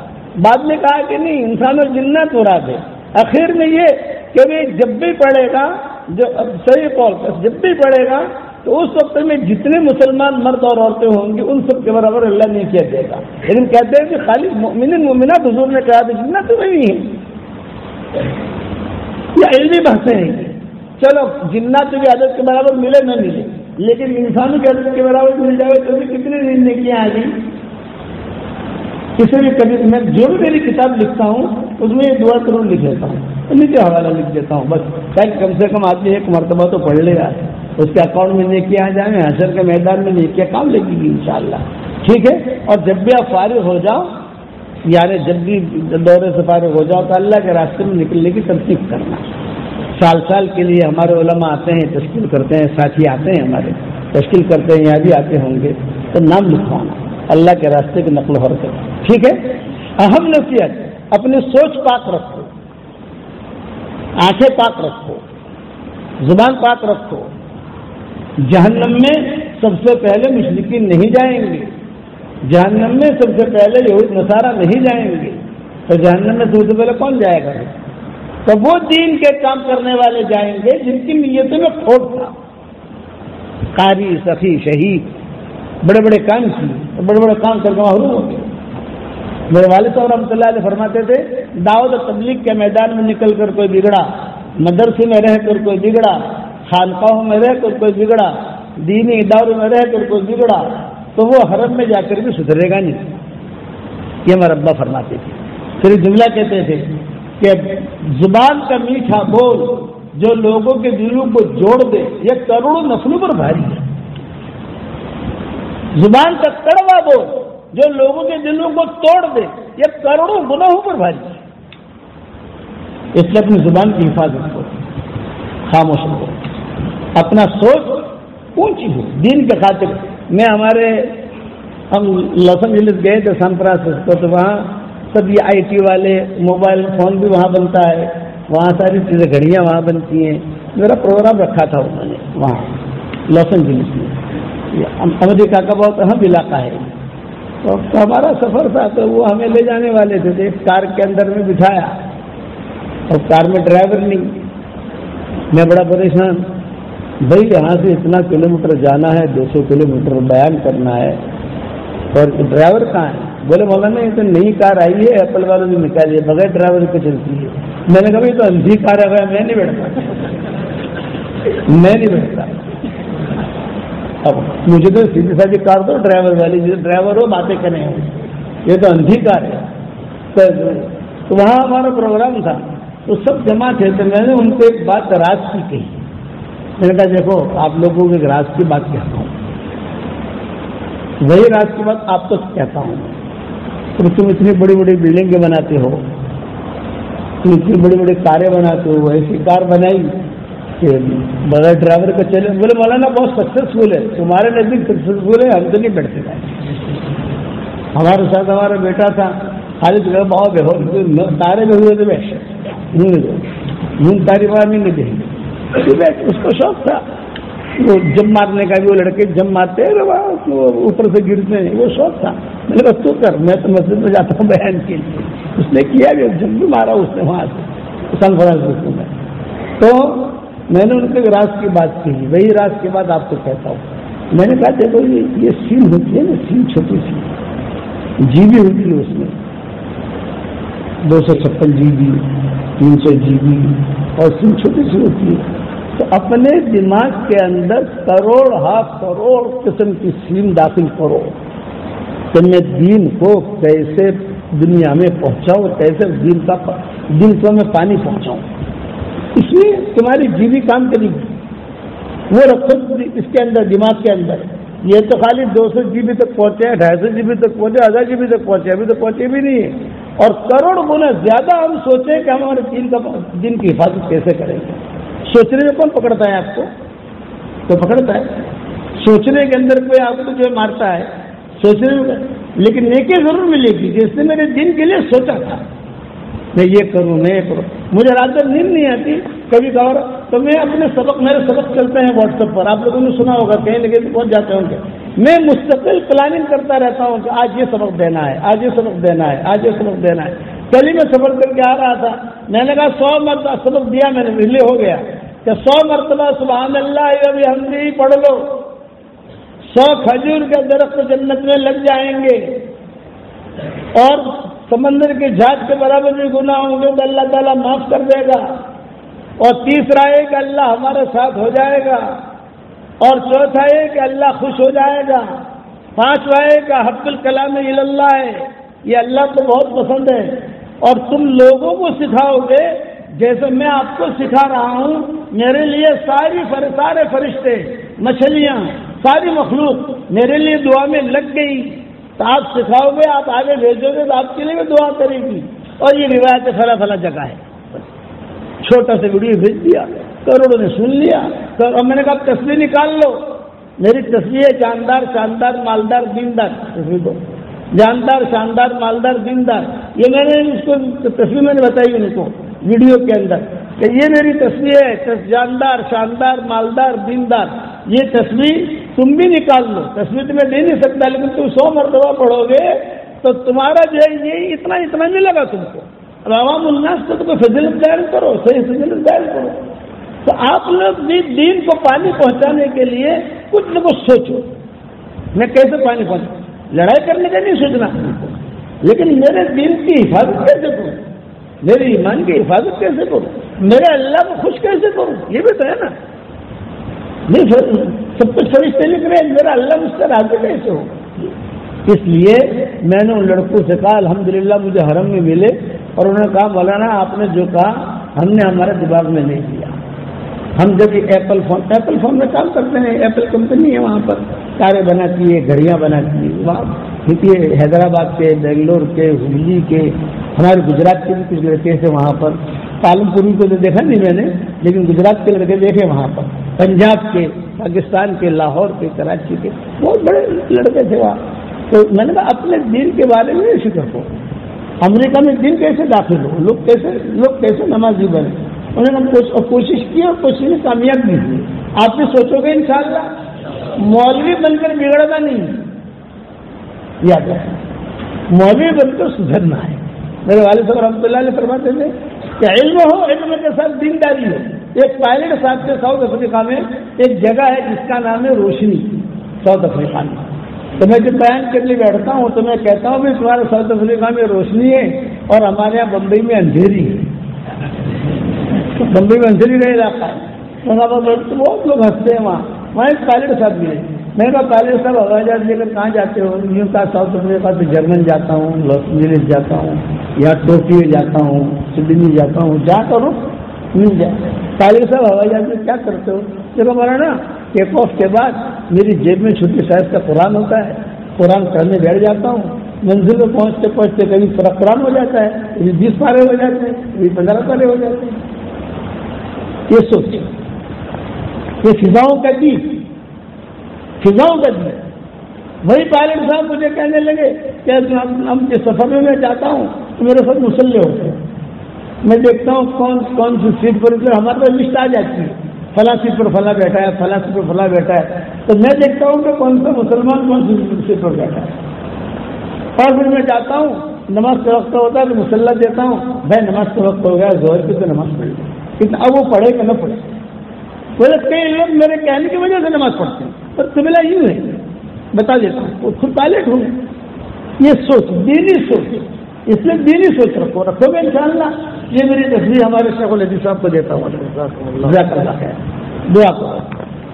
بعد میں کہا کہ نہیں انسان اور جنات مراد ہے، آخر میں یہ کہ وہ جب بھی پڑھے گا، جو صحیح قول جب بھی پڑھے گا تو اس وقت میں جتنے مسلمان مرد اور عورتیں ہوں گی ان سب کے برابر اللہ نہیں کیا دے گا۔ لیکن کہتے ہیں کہ خالی مومنین مومنات حضور نے کہا تھا جنات تو نہیں ہے، یہ علمی بحثیں ہیں۔ چلو جنات کی عدد کے برابر ملے نہ ملے، لیکن انسانوں کی عدد کے برابر مل جائے تو بھی کتنی نیکیاں آ گئی۔ کسی بھی کبھی میں جو بھی میری کتاب لکھتا ہوں اس میں یہ دعا ضرور لکھ لیتا ہوں، نیچے حوالہ لکھ دیتا ہوں، بس تاکہ کم سے کم آدمی ایک مرتبہ تو پڑھ لے گا، اس کے اکاؤنٹ میں نیکیاں آ جائیں، حشر کے میدان میں نیکیاں کام لگے گی انشاءاللہ، ٹھیک ہے۔ اور جب بھی آپ فارغ ہو جاؤ، یعنی جب بھی دورے سے فارغ ہو جاؤ تو اللہ کے راستے میں نکلنے کی ترتیب کرنا۔ سال سال کے لیے ہمارے علماء آتے ہیں، تشکیل کرتے ہیں، ساتھی آتے ہیں ہمارے تشکیل کرتے ہیں، یہاں بھی آتے ہوں گے، تو نام لکھوانا، اللہ کے راستے کی نقل و حرکت، ٹھیک ہے۔ اہم نصیحت، اپنی سوچ پاک رکھو، آنکھیں پاک رکھو، زبان پاک رکھو۔ جہنم میں سب سے پہلے مشرکین نہیں جائیں گے، جہنم میں سب سے پہلے یہود نصارہ نہیں جائیں گے، تو جہنم میں سب سے پہلے کون جائے گا؟ تو وہ دین کے کام کرنے والے جائیں گے جن کی نیتوں میں کھوٹ تھا، قاری، سخی، شہید، بڑے بڑے کام کیے، بڑے بڑے کام کر کے محروم ہو گئے۔ میرے والد صاحب رحمۃ اللہ علیہ فرماتے تھے دعوت و تبلیغ کے میدان میں نکل کر کوئی بگڑا، مدرسے میں رہ کر کوئی بگڑا، خانقاہوں میں رہ کر کوئی بگڑا، دینی اداروں میں رہ کر کوئی بگڑا، تو وہ حرم میں جا کر بھی سدھرے گا نہیں. یہ ہمارے ابا فرماتے تھے. پھر جملہ کہتے تھے کہ زبان کا میٹھا بول جو لوگوں کے دلوں کو جوڑ دے یہ کروڑوں نسلوں پر بھاری ہے. زبان کا کڑوا بول جو لوگوں کے دلوں کو توڑ دے یہ کروڑوں گناہوں پر بھاری ہے. اس لیے اپنی زبان کی حفاظت کرو، خاموش رہو، اپنا سوچ اونچی ہو دین کے خاطر. ہم لاس اینجلس گئے تھے سان فرانسسکو، تو وہاں سب یہ آئی ٹی والے، موبائل فون بھی وہاں بنتا ہے، وہاں ساری چیزیں گھڑیاں وہاں بنتی ہیں. میرا پروگرام رکھا تھا انہوں نے وہاں لاس اینجلس میں. امریکہ کا بہت اہم علاقہ ہے. تو ہمارا سفر تھا تو وہ ہمیں لے جانے والے تھے. ایک کار کے اندر میں بٹھایا اور کار میں ڈرائیور نہیں. میں بڑا پریشان، بھائی یہاں سے اتنا کلومیٹر جانا ہے، 200 کلومیٹر بیان کرنا ہے، اور ڈرائیور کہاں ہے؟ بولے مولانا یہ تو نئی کار آئی ہے، ایپل والوں نے نکالی ہے، بغیر ڈرائیور کے چلتی ہے. میں نے کہا بھائی تو اندھی کار ہے، میں نہیں بیٹھتا. اب مجھے تو سیدھی سادھی کار دو ڈرائیور والی، جو ڈرائیور ہو باتیں کریں، یہ تو اندھی کار ہے. تو وہاں ہمارا پروگرام تھا تو سب جمع تھے. تو میں نے ان کو ایک بات راز کی کہی. میں نے کہا دیکھو آپ لوگوں کو ایک راز کی بات کہتا ہوں، وہی راز کی بات آپ کو کہتا ہوں. تم اتنی بڑی بڑی بلڈنگیں بناتے ہو، تم اتنی بڑی بڑی کاریں بناتے ہو، ایسی کار بنائی کہ بغیر ڈرائیور کا چلے. بولے مولانا بہت سکسیسفل ہے، تمہارے نزدیک سکسیسفل ہے، ہم تو نہیں بیٹھتے گئے. ہمارے ساتھ ہمارا بیٹا تھا خالد بہت تارے میں ہوئے تھے، یوں تاری بار نہیں دیں گے. اس کو شوق تھا وہ جم مارنے کا بھی، وہ لڑکے جم مارتے ہیں اوپر سے گرتے ہیں، وہ شوق تھا. میں نے کہا تو کر، میں تو مسجد میں جاتا ہوں بیان کے لیے. اس نے کیا بھی، جم بھی مارا اس نے وہاں سے سان فرانسسکو میں. تو میں نے ان کے راز کی بات کی، وہی راز کی بات آپ کو کہتا ہوں. میں نے کہا دیکھو یہ سیم ہوتی ہے نا، سیم چھوٹی سی جی بی ہوتی ہے، اس میں 256 جی بی 300 جی بی اور سیم چھوٹی سی ہوتی ہے. تو اپنے دماغ کے اندر کروڑ ہاف کروڑ قسم کی سیم داخل کرو کہ میں دین کو کیسے دنیا میں پہنچاؤں، کیسے دین کو میں پانی پہنچاؤں. اس لیے تمہاری جیوی کام کرے گی. وہ رکھو اس کے اندر، دماغ کے اندر. یہ تو خالی 200 جی بی تک پہنچے، 250 جی بی تک پہنچے، 1000 جی بی تک پہنچے، ابھی تو پہنچے بھی نہیں ہے. اور کروڑ گنا زیادہ ہم سوچیں کہ ہم ہمارے دین کی حفاظت کیسے کریں گے. سوچنے میں کون پکڑتا ہے آپ کو؟ تو پکڑتا ہے سوچنے کے اندر، کوئی آپ کو جو مارتا ہے سوچنے میں. لیکن نیکی ضرور ملے گی کہ اس نے میرے دین کے لیے سوچا تھا، میں یہ کروں میں یہ کروں. مجھے رات بھر نیند نہیں آتی کبھی کبھار، تو میں اپنے میرے سبق چلتے ہیں واٹس ایپ پر، آپ لوگوں نے سنا ہوگا، کہیں لگے تو پہنچ جاتے ہوں گے. میں مستقل پلاننگ کرتا رہتا ہوں کہ آج یہ سبق دینا ہے، آج یہ سبق دینا ہے، آج یہ سبق دینا ہے. کل ہی میں سفر کر کے آ رہا تھا، میں نے کہا 100 مرتبہ سبق دیا میں نے، ریلے ہو گیا کہ 100 مرتبہ سبحان اللہ وبحمدہ پڑھ لو، 100 کھجور کے درخت جنت میں لگ جائیں گے، اور سمندر کے جھاگ کے برابر بھی گناہ ہوں گے تو اللہ تعالیٰ معاف کر دے گا. اور تیسرا ہے کہ اللہ ہمارے ساتھ ہو جائے گا، اور چوتھا ہے کہ اللہ خوش ہو جائے گا. پانچواں ہے کہ حق الکلام اللہ ہے، یہ اللہ کو بہت پسند ہے. اور تم لوگوں کو سکھاؤ گے جیسے میں آپ کو سکھا رہا ہوں. میرے لیے سارے فرشتے، مچھلیاں، ساری مخلوق میرے لیے دعا میں لگ گئی. تو آپ سکھاؤ گے، آپ آگے بھیجو گے تو آپ کے لیے بھی دعا کرے گی. اور یہ روایت فلاں جگہ ہے، چھوٹا سا ویڈیو بھیج دیا، کروڑوں نے سن لیا. اور میں نے کہا تصویر نکال لو، میری تصویر ہے جاندار شاندار مالدار دیندار. تصویر دو، جاندار شاندار مالدار دیندار. یہ میں نے اس کو تصویر میں نے بتائی ان کو ویڈیو کے اندر کہ یہ میری تصویر ہے، جاندار شاندار مالدار دیندار. یہ تصویر تم بھی نکال لو. تصویر تمہیں دے نہیں سکتا، لیکن تم 100 مرتبہ پڑھو گے تو تمہارا جو ہے یہ اتنا ملے گا تم کو. عوام الناس کو تو فضیلت ظاہر کرو، صحیح فضیلت ظاہر کرو. تو آپ لوگ بھی دین کو پانی پہنچانے کے لیے کچھ نہ کچھ سوچو. میں کیسے پانی پہنچاؤں؟ لڑائی کرنے کا نہیں سوچنا، لیکن میرے دین کی حفاظت کیسے کروں، میرے ایمان کی حفاظت کیسے کروں، میرے اللہ کو خوش کیسے کروں، یہ بھی تو ہے نا. نہیں سب کچھ فرشتے لکھ رہے ہیں، میرا اللہ مجھ سے راضی کیسے ہو؟ اس لیے میں نے ان لڑکوں سے کہا الحمدللہ مجھے حرم میں ملے، اور انہوں نے کہا مولانا آپ نے جو کہا ہم نے ہمارے دماغ میں نہیں کیا. ہم جب ایپل فون میں کام کرتے ہیں، ایپل کمپنی ہے وہاں پر کاریں بناتی ہے، گھڑیاں بناتی ہے، وہاں حیدرآباد کے، بنگلور کے، ہبلی کے، ہمارے گجرات کے بھی کچھ لڑکے تھے وہاں پر. پالم پوری کو تو دیکھا نہیں میں نے، لیکن گجرات کے لڑکے دیکھے وہاں پر، پنجاب کے، پاکستان کے، لاہور کے، کراچی کے، بہت بڑے لڑکے تھے وہاں. تو میں نے کہا اپنے دین کے بارے میں فکر کرو، امریکہ میں دین کیسے داخل ہو، لوگ کیسے نمازی بنے. انہوں نے کوشش کی اور کوشش میں کامیاب بھی ہوئی. آپ بھی سوچو گے انشاءاللہ مولوی بن کر بگڑنا نہیں، یاد رکھنا مولوی بن کر سدھرنا ہے. میرے والد صاحب رحمۃ اللہ علیہ فرماتے تھے کہ علم ہو، علم کے ساتھ دینداری ہو. ایک پائلٹ صاحب سے ساؤتھ افریقہ میں ایک جگہ ہے جس کا نام ہے روشنی، ساؤتھ افریقہ میں. تو میں جب بیان کے لیے بیٹھتا ہوں تو میں کہتا ہوں بھی تمہارے ساؤتھ افریقہ میں روشنی ہے اور ہمارے یہاں بمبئی میں اندھیری ہے. بمبئی میں اندھیری کا علاقہ ہے. بہت لوگ ہنستے ہیں وہاں ایک پائلٹ صاحب بھی ہے. میں نے کہا پائلٹ صاحب ہوائی جہاز لے کر کہاں جاتے ہو؟ یوں کہا ساؤتھ افریقہ سے جرمن جاتا ہوں، لاس اینجلس جاتا ہوں، یا ٹوکیو جاتا ہوں، سڈنی جاتا ہوں، جا کر پائلٹ صاحب ہوائی جہاز میں کیا کرتے ہو؟ چلو ہمارا نا ٹیک آف کے بعد میری جیب میں چھوٹی سائز کا قرآن ہوتا ہے، قرآن پڑھنے بیٹھ جاتا ہوں. منزل میں پہنچتے پہنچتے کبھی قرآن ہو جاتا ہے، کبھی 20 پارے ہو جاتے ہیں، کبھی 15 پارے ہو جاتے ہیں. یہ سوچیں، یہ فضاؤں کا دین. وہی پائلٹ صاحب مجھے کہنے لگے کہ ہم جس سفر میں جاتا ہوں تو میرے ساتھ مسلح ہوتے ہیں. میں دیکھتا ہوں کون سی سیٹ پر، ہمارے پاس لسٹ آ جاتی ہے، فلاں سیٹ پر فلاں بیٹھا ہے، فلاں سیٹ پر فلاں بیٹھا ہے. تو میں دیکھتا ہوں کہ کون سا مسلمان کون سی سیٹ پر بیٹھا ہے. اور پھر میں جاتا ہوں، نماز کا وقت ہوتا ہے تو مسلح دیتا ہوں، بھائی نماز کا وقت ہو گیا، ظہر کی تو نماز پڑھ لیں. اب وہ پڑھے کہ نہ پڑھے، بولے کئی لوگ میرے کہنے کی وجہ سے نماز پڑھتے ہیں، پر تمہیں یوں ہے بتا دیتا ہوں، وہ خود پائلٹ ہوں. یہ سوچ دینی سوچ، اس میں دینی سوچ رکھو گے انشاءاللہ. یہ میری تصویر ہمارے شیخ الحدیث صاحب کو دیتا ہوں. جزاک اللہ خیر. دعا کرو.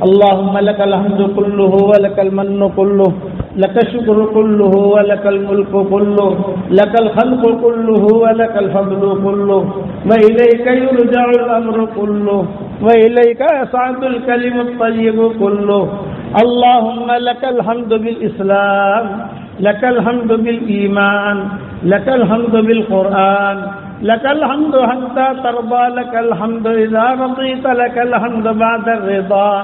اللهم لك الحمد كله ولك المن كله لك الشكر كله ولك الملك كله لك الخلق كله ولك الفضل كله وإليك يرجع الأمر كله وإليك يصعد الكلم الطيب كله. اللهم لك الحمد بالإسلام، لك الحمد بالإيمان، لك الحمد بالقرآن، لك الحمد حتى ترضى، لك الحمد إذا رضيت، لك الحمد بعد الرضا.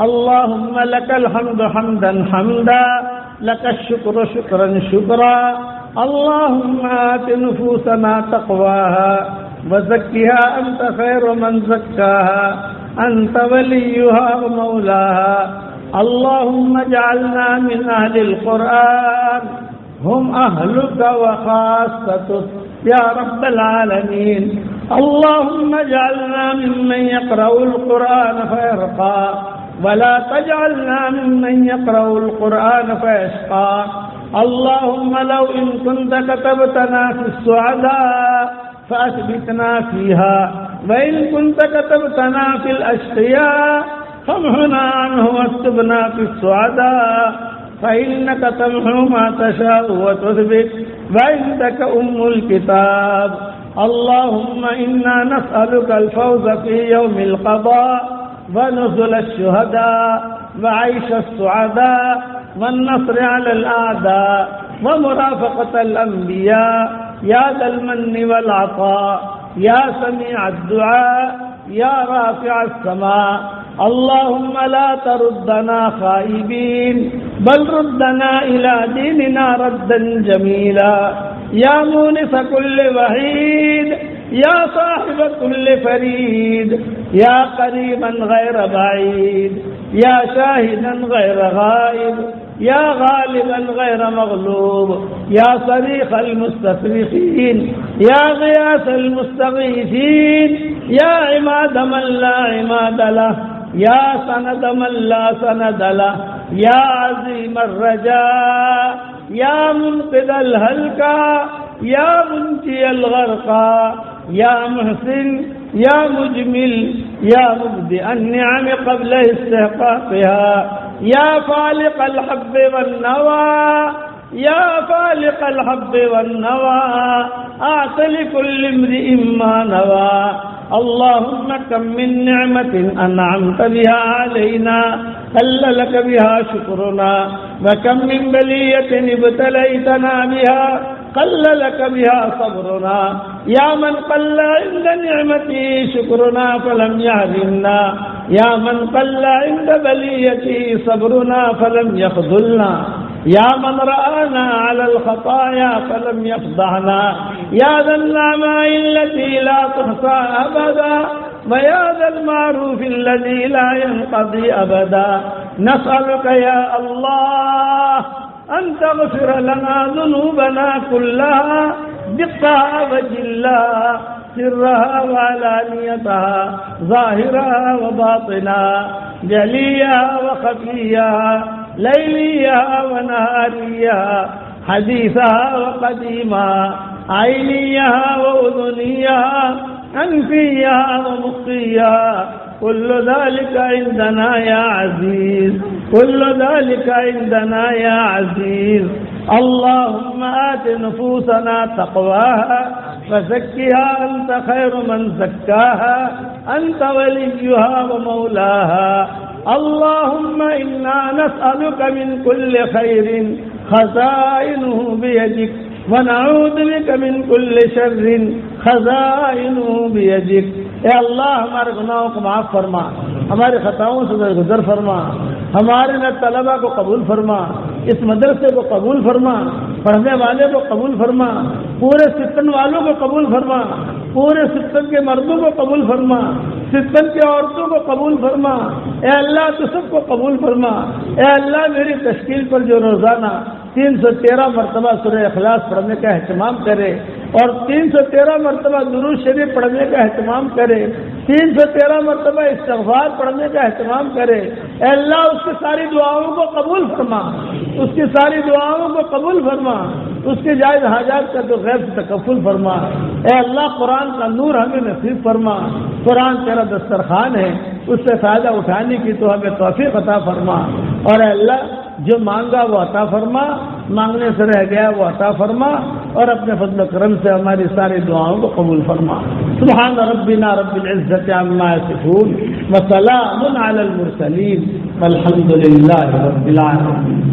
اللهم لك الحمد حمدا حمدا، لك الشكر شكرا شكرا. اللهم آت نفوسنا تقواها وزكها أنت خير من زكاها، أنت وليها ومولاها. اللهم اجعلنا من أهل القرآن، هم أهلك وخاصتك يا رب العالمين. اللهم اجعلنا ممن يقرأ القرآن فيرقى، ولا تجعلنا ممن يقرأ القرآن فيشقى. اللهم لو إن كنت كتبتنا في السعداء فأثبتنا فيها، وإن كنت كتبتنا في الأشقياء فامحنا عنه واكتبنا في السعداء، فإنك تمحو ما تشاء وتثبت وعندك الكتاب. اللهم إنا نسألك الفوز في يوم القضاء ونزل الشهداء وعيش السعداء والنصر على الأعداء ومرافقة الأنبياء يا ذا المن والعطاء يا سميع الدعاء يا رافع السماء. اللهم لا تردنا خائبين بل ردنا إلى ديننا ردا جميلا. يا مونس كل وحيد، يا صاحب كل فريد، يا قريبا غير بعيد، يا شاهدا غير غائب، يا غالبا غير مغلوب، يا صريخ المستصرخين، يا غياث المستغيثين، يا عماد من لا عماد له، يا سند من لا سند له، يا عظيم الرجاء، يا منقذ الهلكى، يا منجي الغرقى، يا محسن یا مجمل یا مبدئ النعم قبل استحقاقها یا فالق الحب والنوى یا فالق الحب والنوى اعط لكل امرئ ما نوى اللهم كم من نعمة أنعمت بها علينا قل لك بها شكرنا وكم من بلية ابتليتنا بها قل لك بها صبرنا يا من قل عند نعمته شكرنا فلم يهدنا يا من قل عند بليته صبرنا فلم يخذلنا يا من رآنا على الخطايا فلم يفضحنا يا ذا النعماء التي لا تحصى أبدا ويا ذا المعروف الذي لا ينقضي أبدا نسألك يا الله أن تغفر لنا ذنوبنا كلها دقها وجلها سرها وعلانيتها ظاهرها وباطنها جليها وخفيها ليليها ونهاريها حديثها وقديمها عينيها وأذنيها أنفيها ومخيها كل ذلك عندنا يا عزيز كل ذلك عندنا يا عزيز اللهم آت نفوسنا تقواها وزكها أنت خير من زكاها أنت وليها ومولاها اللهم إنا نسألك من كل خير خزائنه بيدك ونعوذ بك من كل شر خزائنه بيدك اے اللہ ہمارے گناہوں کو معاف فرما، ہمارے خطاؤں سے درگزر فرما، ہمارے طلبہ کو قبول فرما، اس مدرسے کو قبول فرما، پڑھنے والے کو قبول فرما، پورے ستن والوں کو قبول فرما، پورے ستن کے مردوں کو قبول فرما، ستن کی عورتوں کو قبول فرما، اے اللہ تو سب کو قبول فرما۔ اے اللہ میری تشکیل پر جو روزانہ 313 مرتبہ سورہ اخلاص پڑھنے کا اہتمام کرے اور 313 مرتبہ درود شریف پڑھنے کا اہتمام کرے، 313 مرتبہ استغفار پڑھنے کا اہتمام کرے، اے اللہ اس کی ساری دعاؤں کو قبول فرما، اس کی ساری دعاؤں کو قبول فرما، اس کے جائز حاجات کا تو غیب سے تکفل فرما۔ اے اللہ قرآن کا نور ہمیں نصیب فرما، قرآن تیرا دسترخوان ہے، اس سے فائدہ اٹھانے کی تو ہمیں توفیق عطا فرما، اور اے اللہ جو مانگا وہ عطا فرما، مانگنے سے رہ گیا وہ عطا فرما، اور اپنے فضل و کرم سے ہماری ساری دعاؤں کو قبول فرما۔ سبحان ربنا رب العزت عما یصفون وسلام علی المرسلین والحمد للہ رب العالمین۔